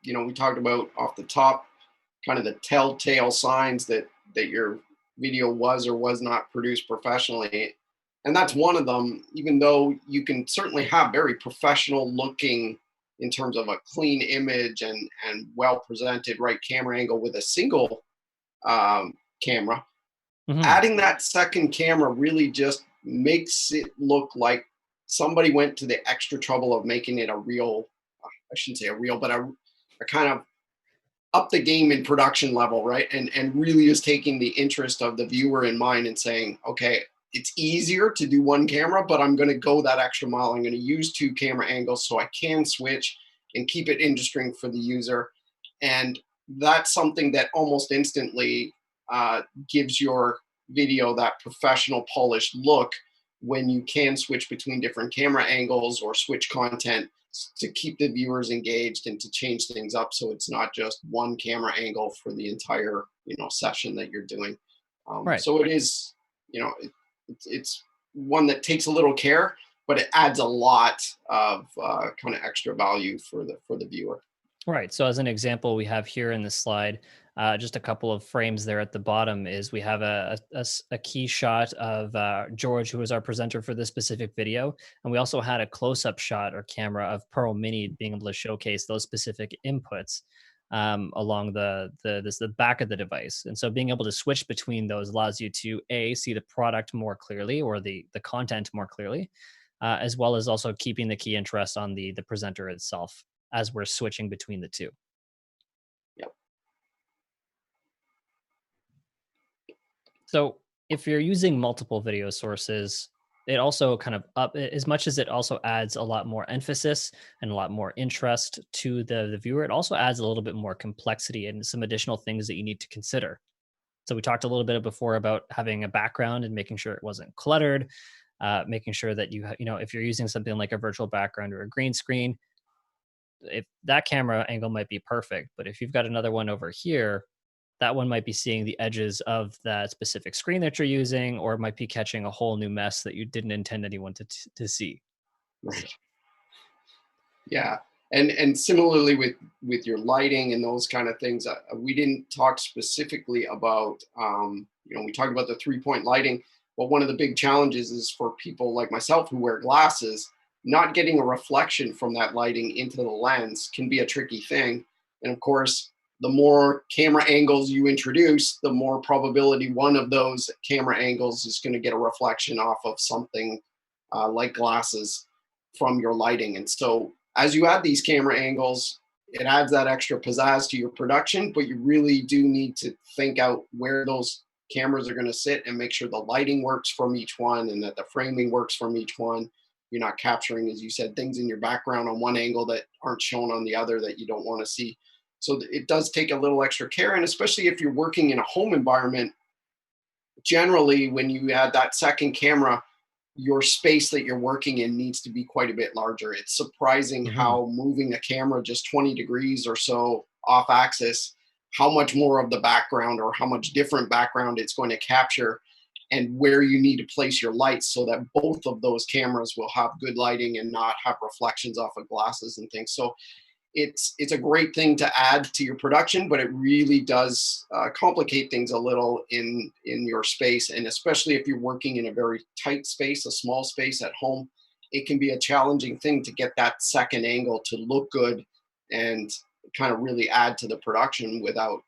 We talked about off the top kind of the telltale signs that your video was or was not produced professionally. And that's one of them, even though you can certainly have very professional looking in terms of a clean image and well presented right camera angle with a single camera. mhm. Adding that second camera really just makes it look like somebody went to the extra trouble of making it a real, I shouldn't say a real, but a kind of up the game in production level, right? And really is taking the interest of the viewer in mind and saying, okay, it's easier to do one camera, but I'm going to go that extra mile. I'm going to use two camera angles so I can switch and keep it interesting for the user. And that's something that almost instantly gives your video that professional polished look when you can switch between different camera angles or switch content to keep the viewers engaged and to change things up so it's not just one camera angle for the entire session that you're doing. Right. So it is, it's one that takes a little care, but it adds a lot of kind of extra value for the viewer. Right. So, as an example, we have here in this slide, just a couple of frames there at the bottom. Is we have a key shot of George, who was our presenter for this specific video, and we also had a close-up shot or camera of Pearl Mini being able to showcase those specific inputs along the back of the device. And so, being able to switch between those allows you to see the product more clearly or the content more clearly, as well as also keeping the key interest on the presenter itself as we're switching between the two. Yep. So if you're using multiple video sources, it also kind of as much as it also adds a lot more emphasis and a lot more interest to the viewer, it also adds a little bit more complexity and some additional things that you need to consider. So we talked a little bit before about having a background and making sure it wasn't cluttered, making sure that if you're using something like a virtual background or a green screen, if that camera angle might be perfect, but if you've got another one over here, that one might be seeing the edges of that specific screen that you're using, or it might be catching a whole new mess that you didn't intend anyone to see. So, Right. Yeah. And similarly with your lighting and those kind of things, we didn't talk specifically about, we talked about the 3-point lighting, but one of the big challenges is for people like myself who wear glasses, not getting a reflection from that lighting into the lens can be a tricky thing. And of course, the more camera angles you introduce, the more probability one of those camera angles is going to get a reflection off of something like glasses from your lighting. And so as you add these camera angles, it adds that extra pizzazz to your production, but you really do need to think out where those cameras are going to sit and make sure the lighting works from each one and that the framing works from each one. You're not capturing, as you said, things in your background on one angle that aren't shown on the other that you don't want to see. So it does take a little extra care. And especially if you're working in a home environment, generally when you add that second camera, your space that you're working in needs to be quite a bit larger. It's surprising mhm. how moving a camera just 20 degrees or so off axis, how much more of the background or how much different background it's going to capture and where you need to place your lights so that both of those cameras will have good lighting and not have reflections off of glasses and things. So it's a great thing to add to your production, but it really does complicate things a little in your space, and especially if you're working in a very tight space, a small space at home, it can be a challenging thing to get that second angle to look good and kind of really add to the production without,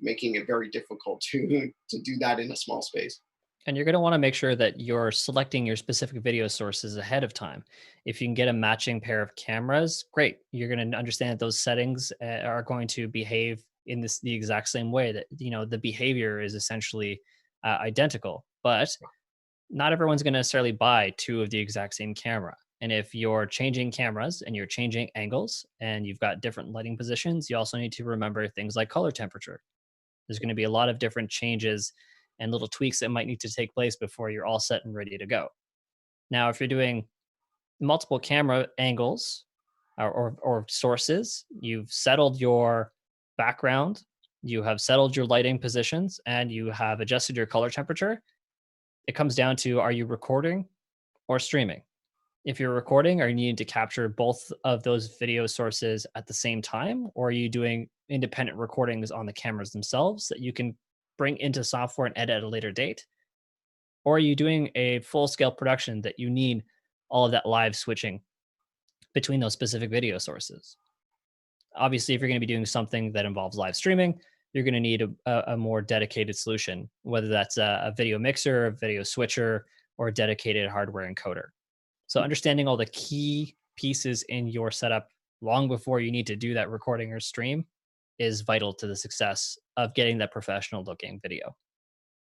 making it very difficult to do that in a small space. And you're going to want to make sure that you're selecting your specific video sources ahead of time. If you can get a matching pair of cameras, great. You're going to understand that those settings are going to behave in the exact same way, that the behavior is essentially identical. But not everyone's going to necessarily buy two of the exact same camera. And if you're changing cameras and you're changing angles and you've got different lighting positions, you also need to remember things like color temperature. There's going to be a lot of different changes and little tweaks that might need to take place before you're all set and ready to go. Now, if you're doing multiple camera angles or sources, you've settled your background, you have settled your lighting positions, and you have adjusted your color temperature. It comes down to, are you recording or streaming? If you're recording, are you needing to capture both of those video sources at the same time? Or are you doing independent recordings on the cameras themselves that you can bring into software and edit at a later date? Or are you doing a full scale production that you need all of that live switching between those specific video sources? Obviously, if you're going to be doing something that involves live streaming, you're going to need a more dedicated solution, whether that's a video mixer, a video switcher, or a dedicated hardware encoder. So understanding all the key pieces in your setup long before you need to do that recording or stream is vital to the success of getting that professional looking video.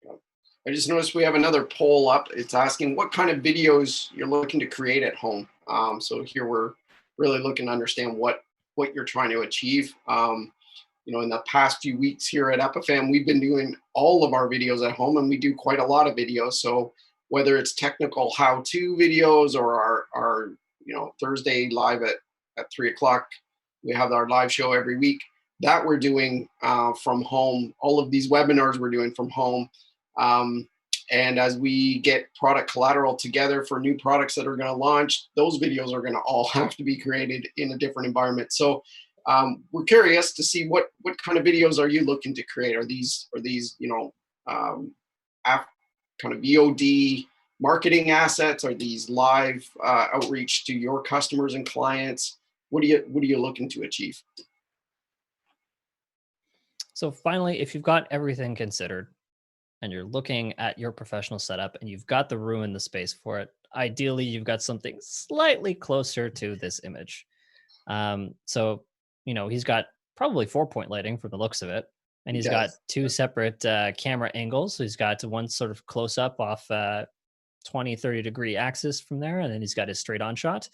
I just noticed we have another poll up. It's asking what kind of videos you're looking to create at home. So here we're really looking to understand what you're trying to achieve. In the past few weeks here at Epifam, we've been doing all of our videos at home, and we do quite a lot of videos. So whether it's technical how-to videos or our Thursday live at 3 o'clock, we have our live show every week that we're doing from home. All of these webinars we're doing from home. And as we get product collateral together for new products that are going to launch, those videos are going to all have to be created in a different environment. So we're curious to see what kind of videos are you looking to create? Are these kind of VOD marketing assets? Are these live outreach to your customers and clients? What are you looking to achieve? So finally, if you've got everything considered and you're looking at your professional setup and you've got the room and the space for it, ideally you've got something slightly closer to this image. So he's got probably 4-point lighting from the looks of it. And he's got two separate camera angles. So he's got one sort of close up off 20, 30 degree axis from there. And then he's got his straight on shot.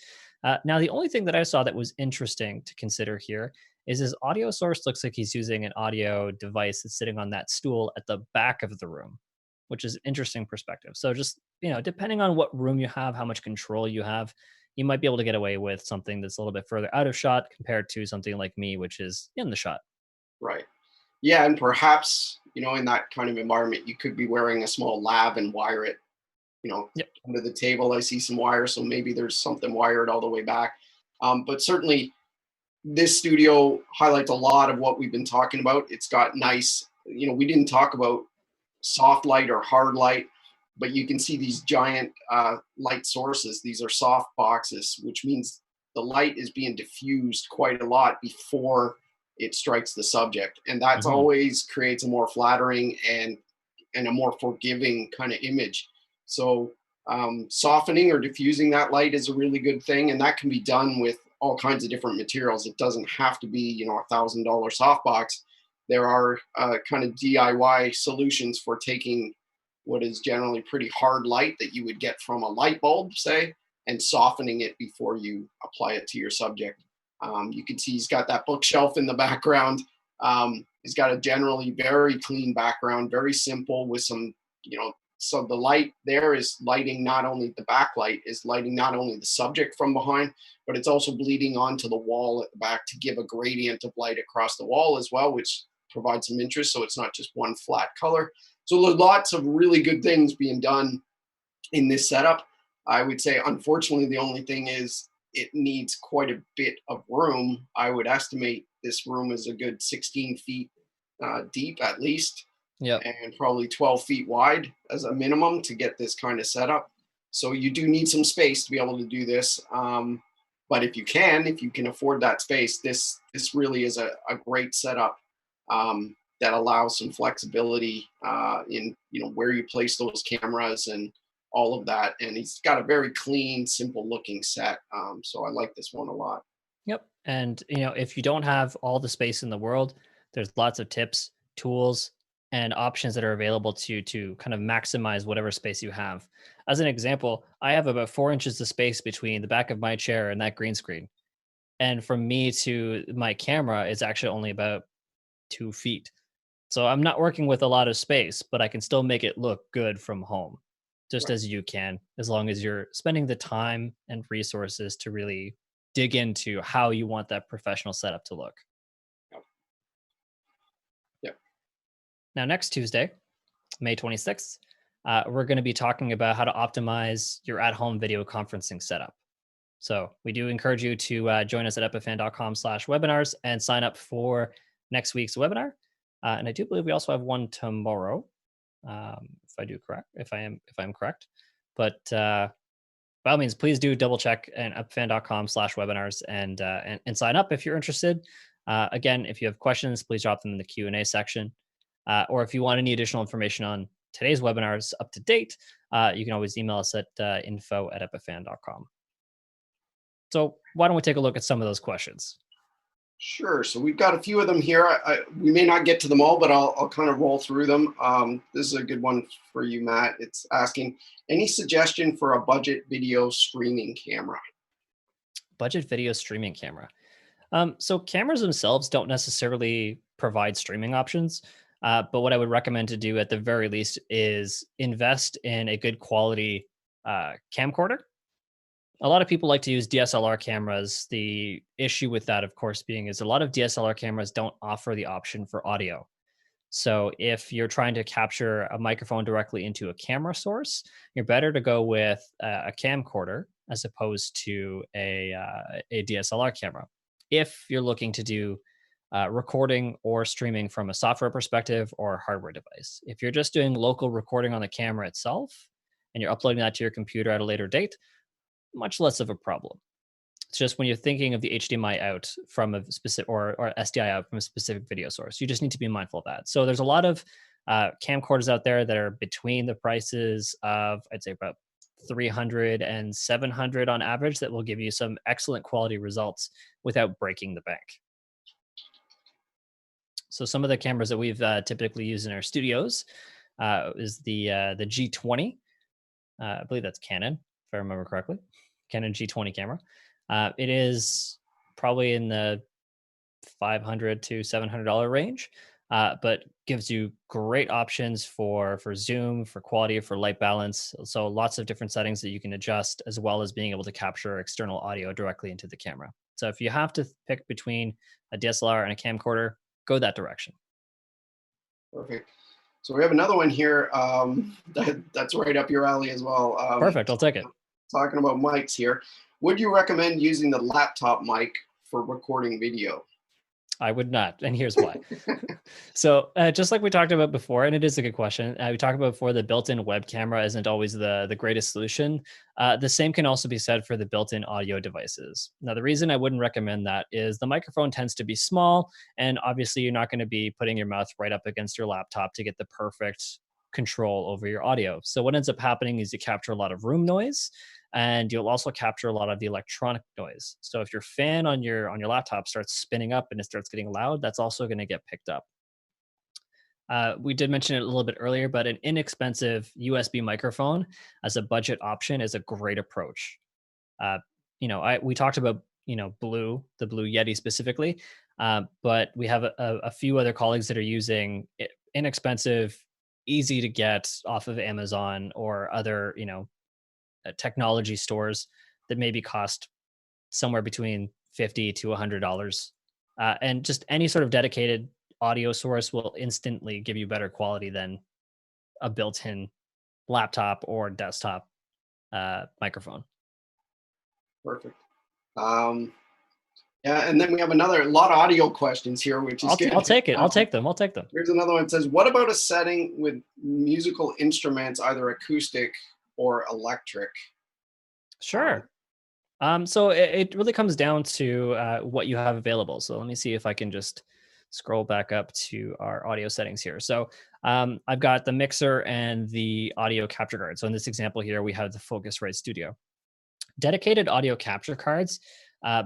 Now, the only thing that I saw that was interesting to consider here is his audio source looks like he's using an audio device that's sitting on that stool at the back of the room, which is interesting perspective. So just, depending on what room you have, how much control you have, you might be able to get away with something that's a little bit further out of shot compared to something like me, which is in the shot. Right. Yeah. And perhaps, in that kind of environment, you could be wearing a small lav and wire it, Yep. under the table. I see some wires. So maybe there's something wired all the way back. But certainly this studio highlights a lot of what we've been talking about. It's got nice, we didn't talk about soft light or hard light, but you can see these giant light sources. These are soft boxes, which means the light is being diffused quite a lot before it strikes the subject. And that's always creates a more flattering and a more forgiving kind of image. So softening or diffusing that light is a really good thing. And that can be done with all kinds of different materials. It doesn't have to be, $1,000 softbox. There are kind of DIY solutions for taking what is generally pretty hard light that you would get from a light bulb, say, and softening it before you apply it to your subject. You can see he's got that bookshelf in the background. He's got a generally very clean background, very simple with some, so the light there is lighting not only the backlight, is lighting not only the subject from behind, but it's also bleeding onto the wall at the back to give a gradient of light across the wall as well, which provides some interest. So it's not just one flat color. So there's lots of really good things being done in this setup. I would say, unfortunately, the only thing is it needs quite a bit of room. I would estimate this room is a good 16 feet deep at least, Yep. and probably 12 feet wide as a minimum to get this kind of setup. So you do need some space to be able to do this. But if you can afford that space, this really is a great setup that allows some flexibility in where you place those cameras and all of that. And he's got a very clean, simple looking set. So I like this one a lot. Yep. And if you don't have all the space in the world, there's lots of tips, tools, and options that are available to kind of maximize whatever space you have. As an example, I have about 4 inches of space between the back of my chair and that green screen. And from me to my camera is actually only about 2 feet. So I'm not working with a lot of space, but I can still make it look good from home, just Right. as you can, as long as you're spending the time and resources to really dig into how you want that professional setup to look. Yep. Yep. Now, next Tuesday, May 26th, we're going to be talking about how to optimize your at home video conferencing setup. So we do encourage you to join us at epifan.com/webinars and sign up for next week's webinar. And I do believe we also have one tomorrow, if I'm correct. But by all means, please do double check and epifan.com/webinars and sign up if you're interested. Again, if you have questions, please drop them in the Q&A section. Or if you want any additional information on today's webinars up to date, you can always email us at info@epifan.com. So why don't we take a look at some of those questions? Sure. So we've got a few of them here. We may not get to them all, but I'll kind of roll through them. This is a good one for you, Matt. It's asking, any suggestion for a budget video streaming camera? Budget video streaming camera. So cameras themselves don't necessarily provide streaming options, but what I would recommend to do at the very least is invest in a good quality camcorder. A lot of people like to use DSLR cameras. The issue with that, of course, being is a lot of DSLR cameras don't offer the option for audio. So if you're trying to capture a microphone directly into a camera source, you're better to go with a camcorder as opposed to a DSLR camera. If you're looking to do recording or streaming from a software perspective or a hardware device, if you're just doing local recording on the camera itself and you're uploading that to your computer at a later date, much less of a problem. It's just when you're thinking of the HDMI out from a specific or SDI out from a specific video source, you just need to be mindful of that. So there's a lot of camcorders out there that are between the prices of, I'd say, about 300 and 700 on average, that will give you some excellent quality results without breaking the bank. So some of the cameras that we've typically used in our studios is the G20. I believe that's Canon, if I remember correctly. Canon G20 camera. It is probably in the $500 to $700 range, but gives you great options for zoom, for quality, for light balance. So lots of different settings that you can adjust, as well as being able to capture external audio directly into the camera. So if you have to pick between a DSLR and a camcorder, go that direction. Perfect. So we have another one here that's right up your alley as well. Perfect. I'll take it. Talking about mics here. Would you recommend using the laptop mic for recording video? I would not, and here's why. So, just like we talked about before, and it is a good question. We talked about before, the built-in web camera isn't always the greatest solution. The same can also be said for the built-in audio devices. Now, the reason I wouldn't recommend that is the microphone tends to be small, and obviously, you're not going to be putting your mouth right up against your laptop to get the perfect control over your audio. So, what ends up happening is you capture a lot of room noise, and you'll also capture a lot of the electronic noise. So if your fan on your laptop starts spinning up and it starts getting loud, that's also going to get picked up. We did mention it a little bit earlier, but an inexpensive USB microphone as a budget option is a great approach. We talked about the Blue Yeti specifically, but we have a few other colleagues that are using inexpensive, easy to get off of Amazon or other technology stores that maybe cost somewhere between $50 to $100, and just any sort of dedicated audio source will instantly give you better quality than a built-in laptop or desktop microphone. Perfect. Um, yeah, and then we have a lot of audio questions here, which is I'll good. take it. I'll take them. I'll take them. Here's another one. It says, what about a setting with musical instruments, either acoustic or electric? Um, Sure. So it really comes down to what you have available. So let me see if I can just scroll back up to our audio settings here. So I've got the mixer and the audio capture card. So in this example here, we have the Focusrite Studio. Dedicated audio capture cards,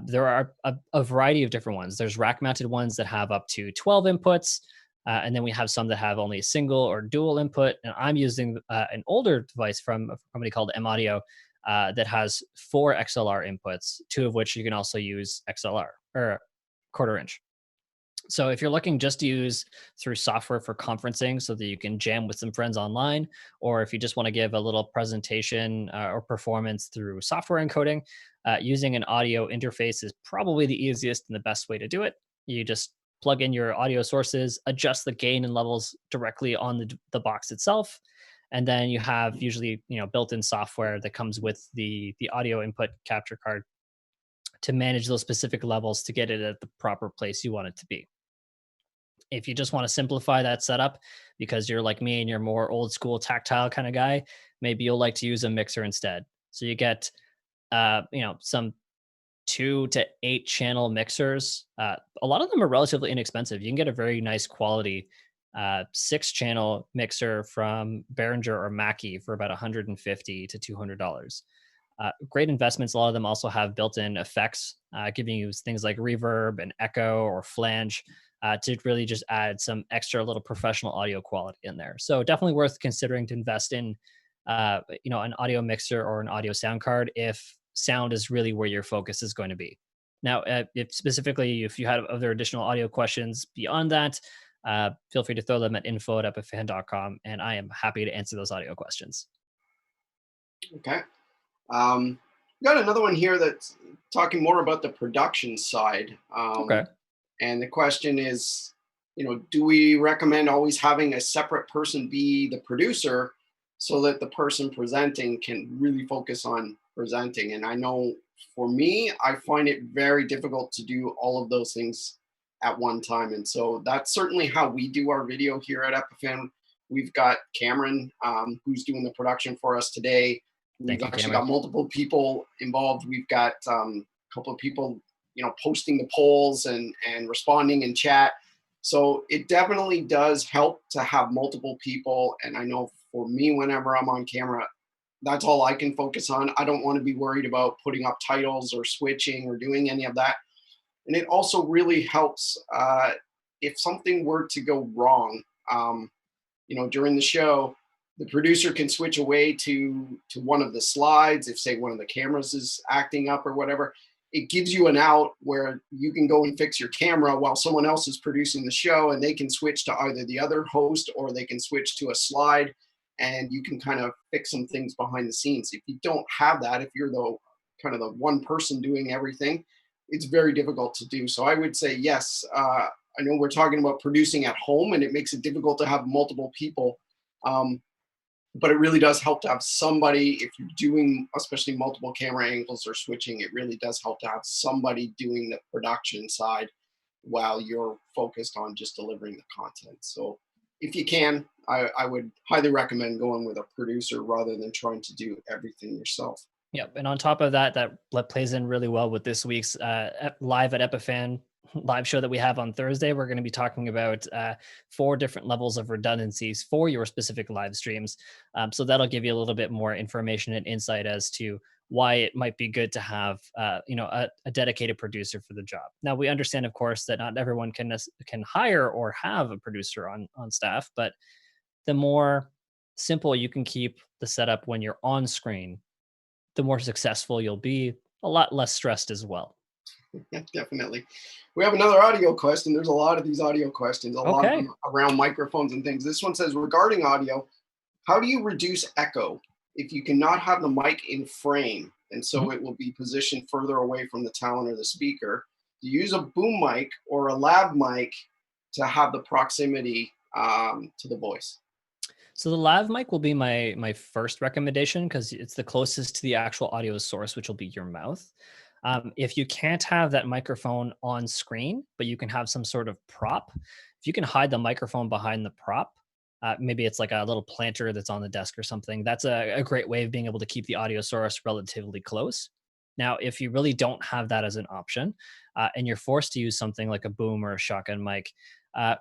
there are a variety of different ones. There's rack mounted ones that have up to 12 inputs. And then we have some that have only a single or dual input. And I'm using an older device from a company called M Audio that has 4 XLR inputs, 2 of which you can also use XLR or quarter inch. So if you're looking just to use through software for conferencing so that you can jam with some friends online, or if you just want to give a little presentation or performance through software encoding, using an audio interface is probably the easiest and the best way to do it. You just plug in your audio sources, adjust the gain and levels directly on the box itself. And then you have usually, built-in software that comes with the audio input capture card to manage those specific levels to get it at the proper place you want it to be. If you just want to simplify that setup because you're like me and you're more old school tactile kind of guy, maybe you'll like to use a mixer instead. So you get some 2 to 8 channel mixers. A lot of them are relatively inexpensive. You can get a very nice quality 6 channel mixer from Behringer or Mackie for about $150 to $200. Great investments. A lot of them also have built-in effects, giving you things like reverb and echo or flange to really just add some extra little professional audio quality in there. So definitely worth considering to invest in, an audio mixer or an audio sound card if sound is really where your focus is going to be. Now, if you had other additional audio questions beyond that, feel free to throw them at info@epifan.com, and I am happy to answer those audio questions. okay. Um, got another one here that's talking more about the production side. Okay. And the question is, do we recommend always having a separate person be the producer so that the person presenting can really focus on presenting? And I know for me, I find it very difficult to do all of those things at one time. And so that's certainly how we do our video here at Epifan. We've got Cameron, who's doing the production for us today. We've Thank you, actually Cameron. got multiple people involved. We've got a couple of people, posting the polls and responding in chat. So it definitely does help to have multiple people. And I know for me, whenever I'm on camera, that's all I can focus on. I don't want to be worried about putting up titles or switching or doing any of that. And it also really helps if something were to go wrong. During the show, the producer can switch away to one of the slides if, say, one of the cameras is acting up or whatever. It gives you an out where you can go and fix your camera while someone else is producing the show, and they can switch to either the other host or they can switch to a slide, and you can kind of fix some things behind the scenes. If you don't have that, if you're the kind of the one person doing everything, it's very difficult to do. So I would say yes. I know we're talking about producing at home, and it makes it difficult to have multiple people. Um, but it really does help to have somebody, if you're doing especially multiple camera angles or switching, it really does help to have somebody doing the production side while you're focused on just delivering the content. So if you can, I would highly recommend going with a producer rather than trying to do everything yourself. Yep. And on top of that, that plays in really well with this week's live at Epifan live show that we have on Thursday. We're going to be talking about 4 different levels of redundancies for your specific live streams. So that'll give you a little bit more information and insight as to why it might be good to have, a dedicated producer for the job. Now, we understand, of course, that not everyone can hire or have a producer on staff, but the more simple you can keep the setup when you're on screen, the more successful you'll be, a lot less stressed as well. Yeah, definitely. We have another audio question. There's a lot of these audio questions, a lot of Okay. them around microphones and things. This one says, regarding audio, how do you reduce echo if you cannot have the mic in frame and so Mhm. it will be positioned further away from the talent or the speaker? Do you use a boom mic or a lav mic to have the proximity to the voice? So the lav mic will be my first recommendation because it's the closest to the actual audio source, which will be your mouth. If you can't have that microphone on screen, but you can have some sort of prop, if you can hide the microphone behind the prop, maybe it's like a little planter that's on the desk or something. That's a great way of being able to keep the audio source relatively close. Now, if you really don't have that as an option, and you're forced to use something like a boom or a shotgun mic,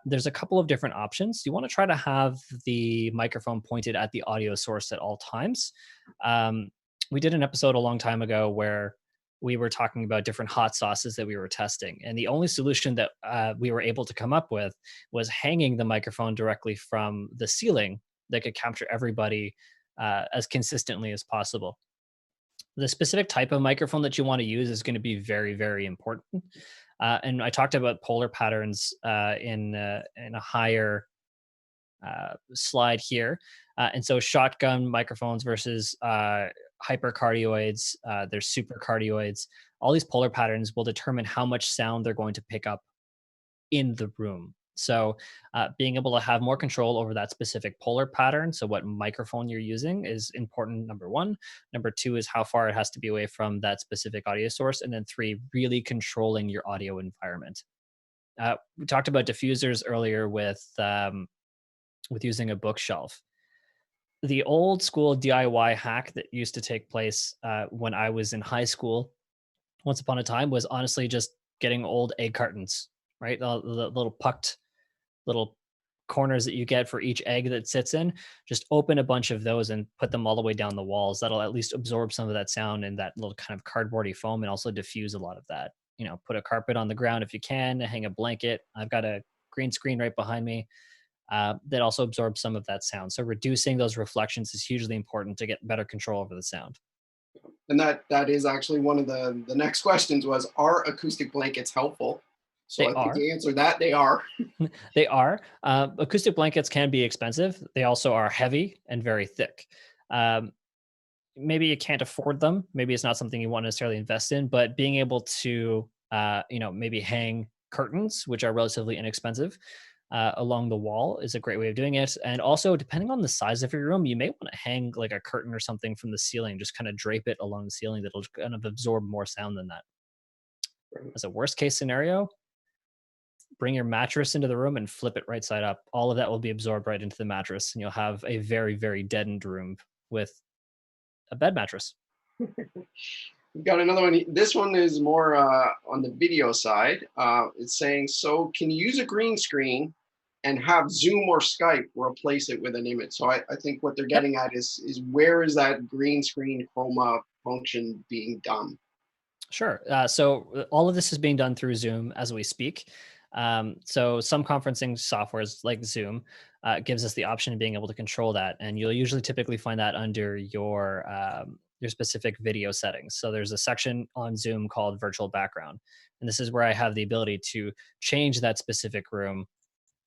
there's a couple of different options. You want to try to have the microphone pointed at the audio source at all times. Um, we did an episode a long time ago where we were talking about different hot sauces that we were testing. And the only solution that we were able to come up with was hanging the microphone directly from the ceiling that could capture everybody as consistently as possible. The specific type of microphone that you want to use is going to be very, very important. And I talked about polar patterns in a higher slide here. And so shotgun microphones versus hypercardioids, there's supercardioids. All these polar patterns will determine how much sound they're going to pick up in the room. So being able to have more control over that specific polar pattern, so what microphone you're using, is important, number one. Number two is how far it has to be away from that specific audio source. And then three, really controlling your audio environment. We talked about diffusers earlier with using a bookshelf. The old school DIY hack that used to take place when I was in high school, once upon a time, was honestly just getting old egg cartons, right? The little pucked little corners that you get for each egg that sits in. Just open a bunch of those and put them all the way down the walls. That'll at least absorb some of that sound and that little kind of cardboardy foam, and also diffuse a lot of that. Put a carpet on the ground if you can, hang a blanket. I've got a green screen right behind me that also absorbs some of that sound. So reducing those reflections is hugely important to get better control over the sound. And that is actually one of the next questions was, are acoustic blankets helpful? So They I think are. to answer that, they are. They are. Acoustic blankets can be expensive. They also are heavy and very thick. Um, Maybe you can't afford them. Maybe it's not something you want to necessarily invest in, but being able to, maybe hang curtains, which are relatively inexpensive, along the wall is a great way of doing it. And also, depending on the size of your room, you may want to hang like a curtain or something from the ceiling, just kind of drape it along the ceiling that'll kind of absorb more sound than that. As a worst case scenario, bring your mattress into the room and flip it right side up. All of that will be absorbed right into the mattress, and you'll have a very, very deadened room with a bed mattress. We've got another one. This one is more on the video side. It's saying, so can you use a green screen and have Zoom or Skype replace it with an image? So I think what they're Yep. getting at is where is that green screen chroma function being done? Sure. All of this is being done through Zoom as we speak. So some conferencing softwares like Zoom gives us the option of being able to control that, and you'll usually typically find that under your specific video settings. So there's a section on Zoom called Virtual Background, and this is where I have the ability to change that specific room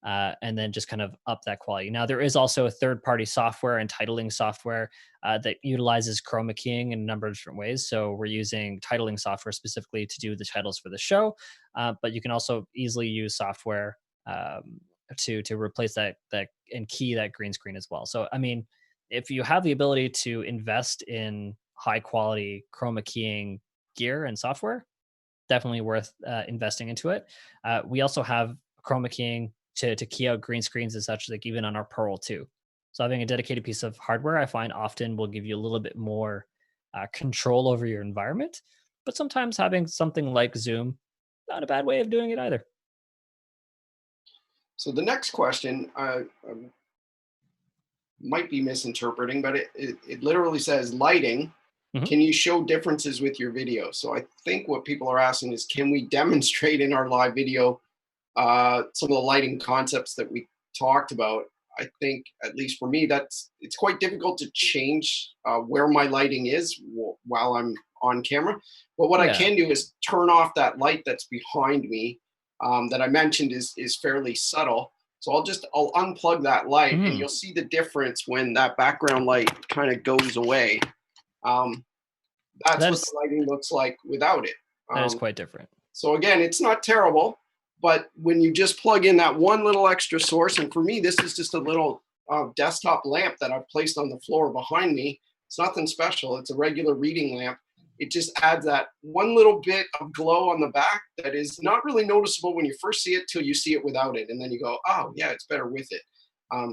and then just kind of up that quality. Now, there is also a third-party software and titling software that utilizes chroma keying in a number of different ways. So we're using titling software specifically to do the titles for the show, but you can also easily use software to replace that and key that green screen as well. So, I mean, if you have the ability to invest in high-quality chroma keying gear and software, definitely worth investing into it. We also have chroma keying to key out green screens and such, like even on our Pearl too. So having a dedicated piece of hardware, I find often will give you a little bit more control over your environment. But sometimes having something like Zoom, not a bad way of doing it either. So the next question, might be misinterpreting, but it literally says lighting. Mhm. Can you show differences with your video? So I think what people are asking is, can we demonstrate in our live video some of the lighting concepts that we talked about? I think, at least for me, it's quite difficult to change where my lighting is while I'm on camera. But what I Yeah. can do is turn off that light that's behind me that I mentioned is fairly subtle. So I'll unplug that light, and Mhm. you'll see the difference when that background light kind of goes away. Um, that's That what the is lighting looks like without it. that is Um, quite different. so again, it's not terrible, but when you just plug in that one little extra source, and for me, this is just a little desktop lamp that I've placed on the floor behind me. It's nothing special. It's a regular reading lamp. it just adds that one little bit of glow on the back that is not really noticeable when you first see it till you see it without it. And then you go, oh, yeah, it's better with it.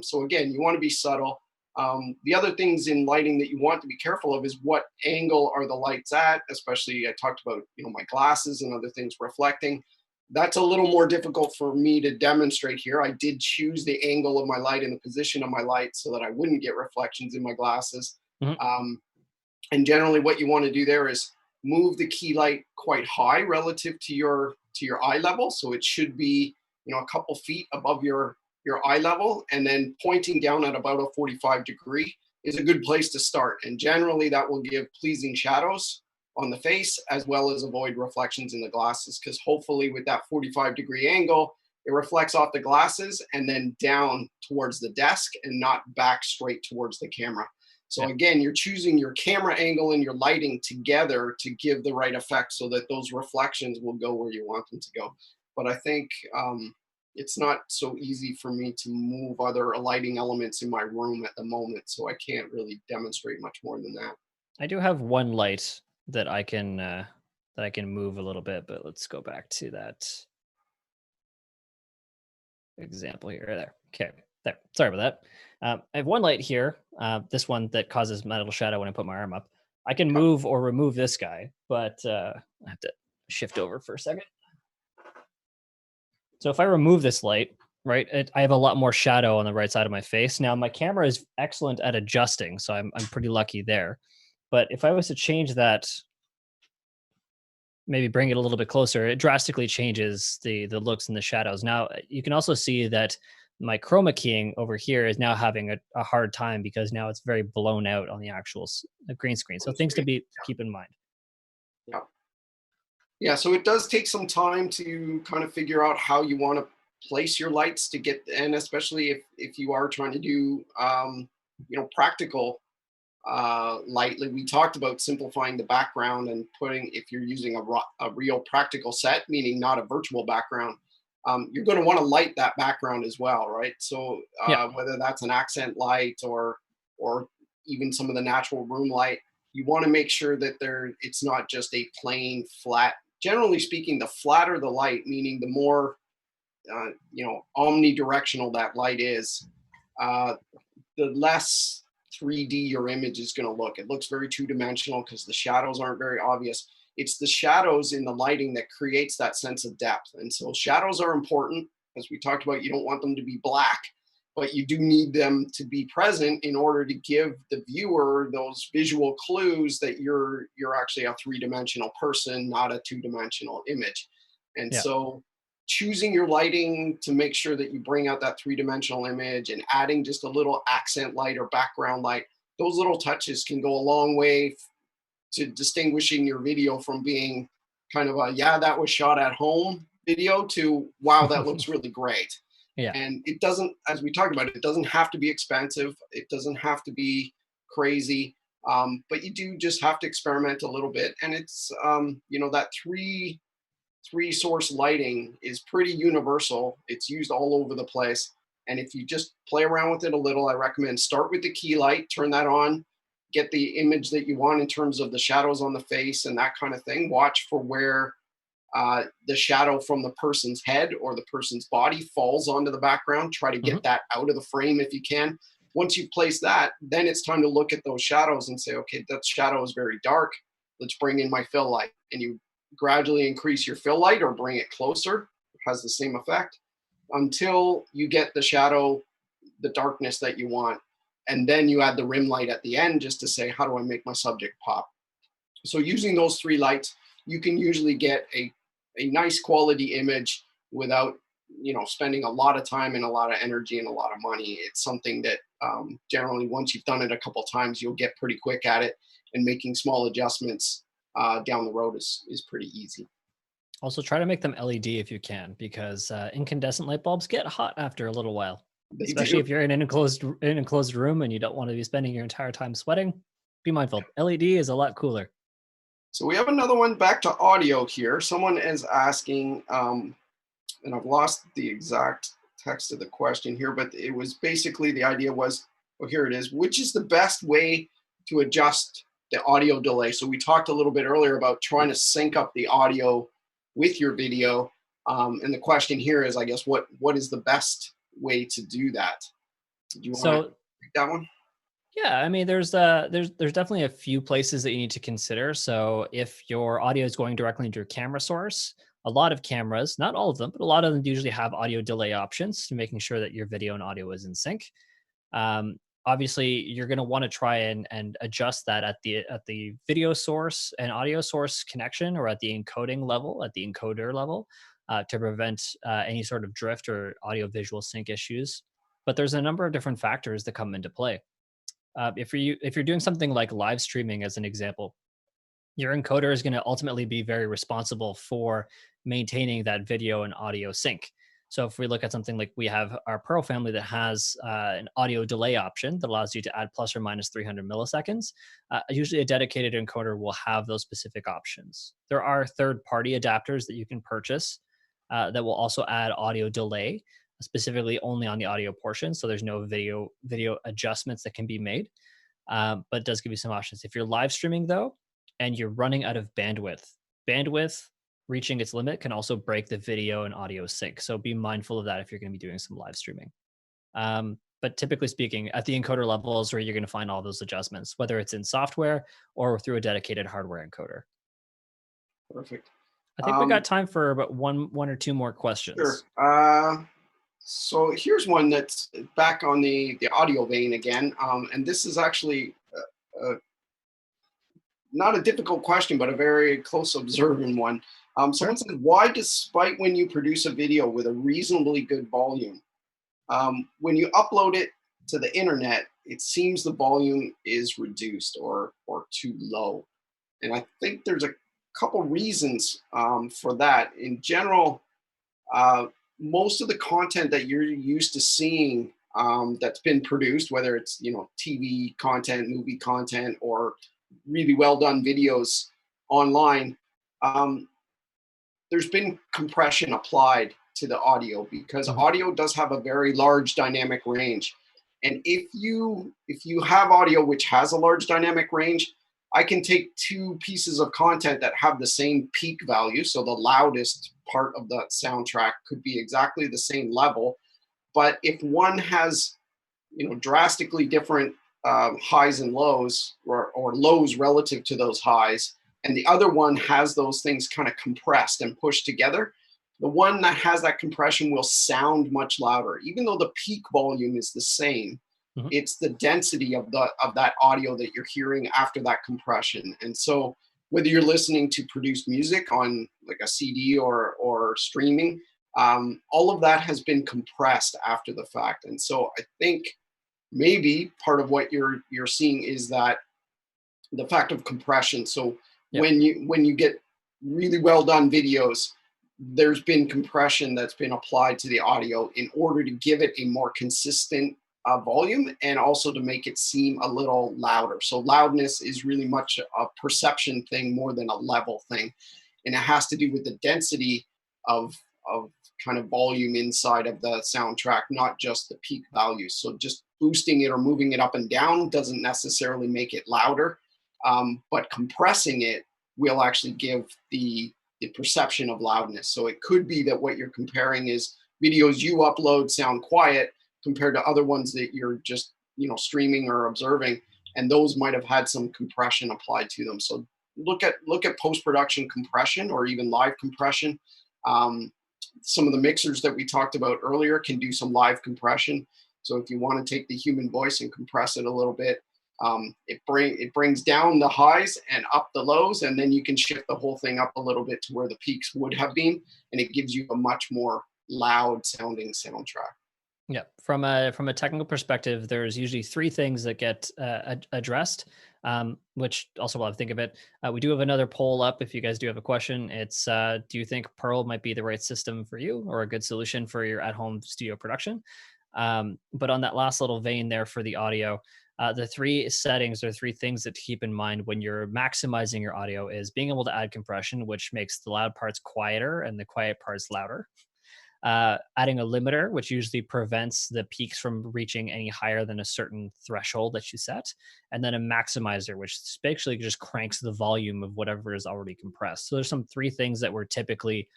So again, you want to be subtle. The other things in lighting that you want to be careful of is what angle are the lights at, especially I talked about, my glasses and other things reflecting. That's a little more difficult for me to demonstrate here. I did choose the angle of my light and the position of my light so that I wouldn't get reflections in my glasses. Mhm. And generally what you want to do there is move the key light quite high relative to your eye level. So it should be, a couple feet above your eye level, and then pointing down at about a 45-degree is a good place to start. And generally that will give pleasing shadows on the face as well as avoid reflections in the glasses, because hopefully with that 45-degree angle, it reflects off the glasses and then down towards the desk and not back straight towards the camera. So Yeah. again, you're choosing your camera angle and your lighting together to give the right effect so that those reflections will go where you want them to go. But I think it's not so easy for me to move other lighting elements in my room at the moment, so I can't really demonstrate much more than that. I do have one light that I can move a little bit, but let's go back to that example here. There. Okay. There. Sorry about that. I have one light here. This one that causes my little shadow when I put my arm up. I can move or remove this guy, but I have to shift over for a second. So if I remove this light, right, I have a lot more shadow on the right side of my face. Now my camera is excellent at adjusting, so I'm pretty lucky there. But if I was to change that, maybe bring it a little bit closer, it drastically changes the looks and the shadows. Now you can also see that my chroma keying over here is now having a hard time because now it's very blown out on the actual green screen. So things to keep in mind. Yeah. Yeah, so it does take some time to kind of figure out how you want to place your lights to get, and especially if you are trying to do, practical light. Like we talked about simplifying the background and putting, if you're using a real practical set, meaning not a virtual background, you're going to want to light that background as well, right? So Yeah. whether that's an accent light or even some of the natural room light, you want to make sure that it's not just a plain flat. Generally speaking, the flatter the light, meaning the more omnidirectional that light is, uh, the less 3D your image is going to look. It looks very two-dimensional because the shadows aren't very obvious. It's the shadows in the lighting that creates that sense of depth. And so shadows are important. As we talked about, you don't want them to be black, but you do need them to be present in order to give the viewer those visual clues that you're actually a three-dimensional person, not a two-dimensional image. And Yeah. so choosing your lighting to make sure that you bring out that three-dimensional image and adding just a little accent light or background light, those little touches can go a long way to distinguishing your video from being kind of a, yeah, that was shot at home video to, wow, that looks really great. Yeah. And it doesn't, as we talked about, it doesn't have to be expensive. It doesn't have to be crazy. But you do just have to experiment a little bit. And it's, that three source lighting is pretty universal. It's used all over the place. And if you just play around with it a little, I recommend start with the key light, turn that on, get the image that you want in terms of the shadows on the face and that kind of thing. Watch for where the shadow from the person's head or the person's body falls onto the background. Try to get Mhm. that out of the frame if you can. Once you place that, then it's time to look at those shadows and say, okay, that shadow is very dark. Let's bring in my fill light. And you gradually increase your fill light or bring it closer. It has the same effect until you get the shadow, the darkness that you want. And then you add the rim light at the end just to say, how do I make my subject pop? So using those three lights, you can usually get a nice quality image without spending a lot of time and a lot of energy and a lot of money. It's something that generally once you've done it a couple times, you'll get pretty quick at it, and making small adjustments down the road is pretty easy. Also, try to make them LED if you can, because incandescent light bulbs get hot after a little while, They especially do. if you're in an enclosed room and you don't want to be spending your entire time sweating. Be mindful. LED is a lot cooler. So we have another one back to audio here. Someone is asking, and I've lost the exact text of the question here, but it was basically the idea was, oh, here it is. Which is the best way to adjust the audio delay. So we talked a little bit earlier about trying to sync up the audio with your video. And the question here is, I guess, what is the best way to do that? Do you want to So take that one? yeah, I mean, there's definitely a few places that you need to consider. So if your audio is going directly into your camera source, a lot of cameras, not all of them, but a lot of them usually have audio delay options to making sure that your video and audio is in sync. Obviously, you're going to want to try and adjust that at the video source and audio source connection, or at the encoding level, at the encoder level, to prevent any sort of drift or audio visual sync issues. But there's a number of different factors that come into play. If you're doing something like live streaming, as an example, your encoder is going to ultimately be very responsible for maintaining that video and audio sync. So if we look at something like, we have our Pro family that has an audio delay option that allows you to add plus or minus 300 milliseconds. Usually a dedicated encoder will have those specific options. There are third-party adapters that you can purchase that will also add audio delay, specifically only on the audio portion. So there's no video adjustments that can be made, but it does give you some options. If you're live streaming though, and you're running out of bandwidth reaching its limit can also break the video and audio sync. So be mindful of that if you're going to be doing some live streaming. But typically speaking, at the encoder levels where you're going to find all those adjustments, whether it's in software or through a dedicated hardware encoder. Perfect. I think we got time for about one or two more Sure. questions. So here's one that's back on the audio vein again, and this is actually not a difficult question, but a very close observing one. Someone Sure. said, why, despite when you produce a video with a reasonably good volume, when you upload it to the internet, it seems the volume is reduced or too low? And I think there's a couple reasons for that. In general, uh, most of the content that you're used to seeing that's been produced, whether it's TV content, movie content, or really well done videos online, um, there's been compression applied to the audio because Mhm. audio does have a very large dynamic range. And if you have audio which has a large dynamic range, I can take two pieces of content that have the same peak value. So the loudest part of the soundtrack could be exactly the same level. But if one has drastically different highs and lows, or lows relative to those highs, and the other one has those things kind of compressed and pushed together, the one that has that compression will sound much louder, even though the peak volume is the same. Mhm. It's the density of that audio that you're hearing after that compression. And so whether you're listening to produced music on like a CD or streaming, all of that has been compressed after the fact. And so I think maybe part of what you're seeing is that the fact of compression. So Yep. when you get really well done videos, there's been compression that's been applied to the audio in order to give it a more consistent volume, and also to make it seem a little louder. So loudness is really much a perception thing more than a level thing, and it has to do with the density of kind of volume inside of the soundtrack, not just the peak values. So just boosting it or moving it up and down doesn't necessarily make it louder, but compressing it will actually give the perception of loudness. So it could be that what you're comparing is videos you upload sound quiet compared to other ones that you're just streaming or observing, and those might have had some compression applied to them. So look at post production compression or even live compression. Um, some of the mixers that we talked about earlier can do some live compression. So if you want to take the human voice and compress it a little bit, it brings down the highs and up the lows, and then you can shift the whole thing up a little bit to where the peaks would have been, and it gives you a much more loud sounding soundtrack. Yeah, from a technical perspective, there's usually three things that get addressed, which also while I think of it, we do have another poll up. If you guys do have a question, it's do you think Pearl might be the right system for you or a good solution for your at-home studio production? But on that last little vein there for the audio, the three settings or three things that to keep in mind when you're maximizing your audio is being able to add compression, which makes the loud parts quieter and the quiet parts louder. adding a limiter, which usually prevents the peaks from reaching any higher than a certain threshold that you set, and then a maximizer, which basically just cranks the volume of whatever is already compressed. So there's some three things that were typically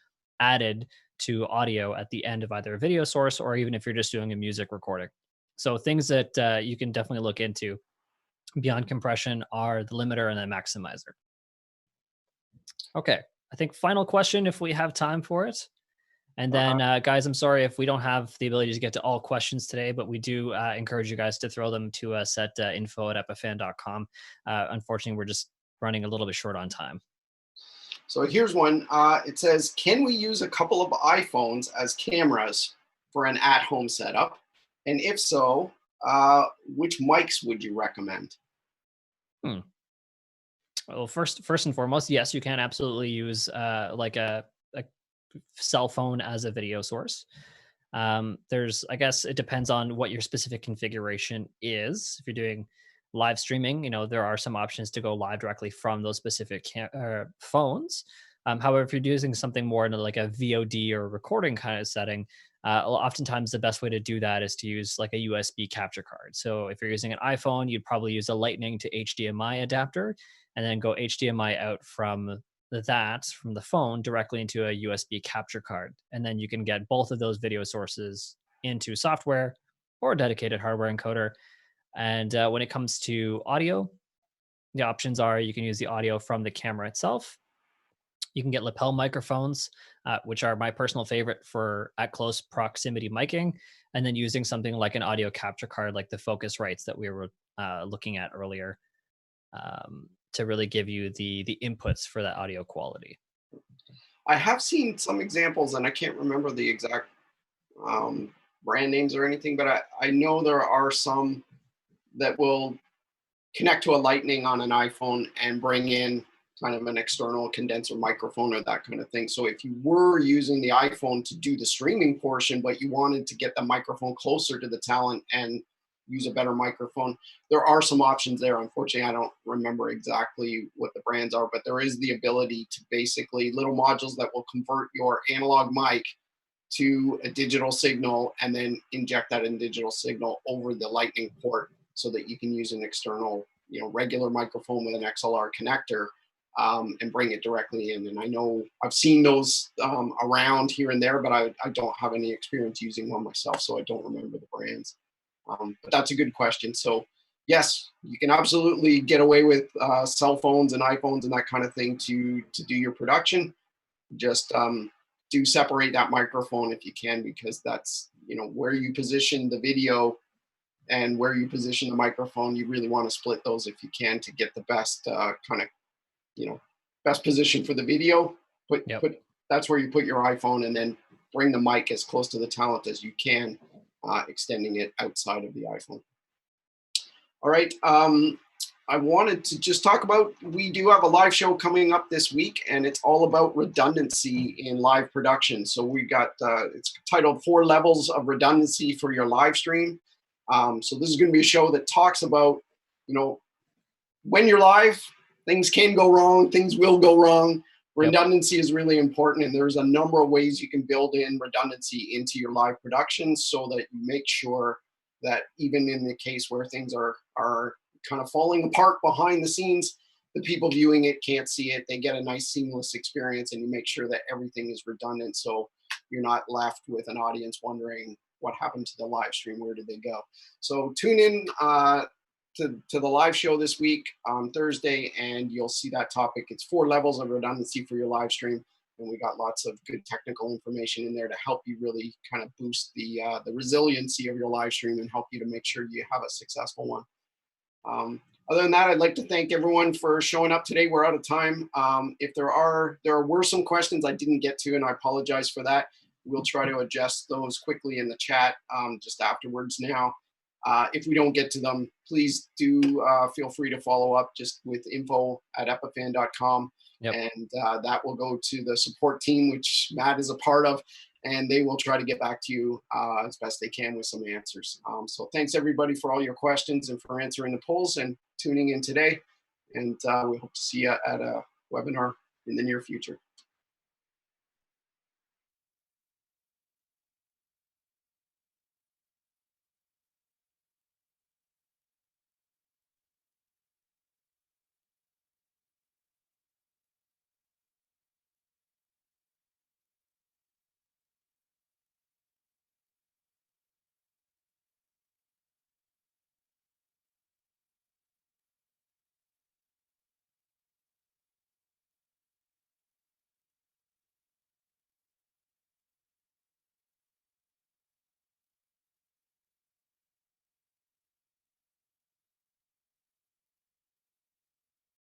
added to audio at the end of either a video source or even if you're just doing a music recording. So things that you can definitely look into beyond compression are the limiter and the maximizer. Okay, I think final question if we have time for it. And then, guys, I'm sorry if we don't have the ability to get to all questions today, but we do encourage you guys to throw them to us at info@epifan.com. Unfortunately, we're just running a little bit short on time. So here's one. It says, can we use a couple of iPhones as cameras for an at-home setup? And if so, which mics would you recommend? Hmm. Well, first and foremost, yes, you can absolutely use like a cell phone as a video source. There's, I guess, it depends on what your specific configuration is. If you're doing live streaming, there are some options to go live directly from those specific phones. However, if you're using something more in like a VOD or recording kind of setting, oftentimes the best way to do that is to use like a USB capture card. So if you're using an iPhone, you'd probably use a Lightning to HDMI adapter and then go HDMI out from the phone directly into a USB capture card. And then you can get both of those video sources into software or a dedicated hardware encoder. And when it comes to audio, the options are you can use the audio from the camera itself. You can get lapel microphones, which are my personal favorite for at close proximity miking, and then using something like an audio capture card, like the Focusrites that we were looking at earlier, to really give you the inputs for that audio quality. I have seen some examples, and I can't remember the exact brand names or anything, but I know there are some that will connect to a Lightning on an iPhone and bring in kind of an external condenser microphone or that kind of thing. So if you were using the iPhone to do the streaming portion, but you wanted to get the microphone closer to the talent and use a better microphone, there are some options there. Unfortunately, I don't remember exactly what the brands are, but there is the ability to basically little modules that will convert your analog mic to a digital signal and then inject that in digital signal over the Lightning port so that you can use an external, regular microphone with an XLR connector and bring it directly in. And I know I've seen those around here and there, but I don't have any experience using one myself, so I don't remember the brands. But that's a good question. So yes, you can absolutely get away with cell phones and iPhones and that kind of thing to do your production. Just do separate that microphone if you can, because that's where you position the video and where you position the microphone. You really want to split those if you can to get the best best position for the video. Put that's where you put your iPhone, and then bring the mic as close to the talent as you can, extending it outside of the iPhone. All right. I wanted to just talk about, we do have a live show coming up this week, and it's all about redundancy in live production. So we got, it's titled 4 Levels of Redundancy for Your Live Stream. So this is going to be a show that talks about, when you're live, things can go wrong, things will go wrong. Redundancy is really important, and there's a number of ways you can build in redundancy into your live production so that you make sure that even in the case where things are kind of falling apart behind the scenes, the people viewing it can't see it. They get a nice seamless experience, and you make sure that everything is redundant so you're not left with an audience wondering what happened to the live stream, where did they go? So tune in to the live show this week on Thursday, and you'll see that topic. It's 4 levels of redundancy for your live stream, and we got lots of good technical information in there to help you really kind of boost the resiliency of your live stream and help you to make sure you have a successful one. Other than that, I'd like to thank everyone for showing up today. We're out of time. If there were some questions I didn't get to, and I apologize for that. We'll try to adjust those quickly in the chat just afterwards now. If we don't get to them, please do feel free to follow up just with info@epifan.com. And that will go to the support team, which Matt is a part of, and they will try to get back to you as best they can with some answers. So thanks everybody for all your questions and for answering the polls and tuning in today. And we hope to see you at a webinar in the near future.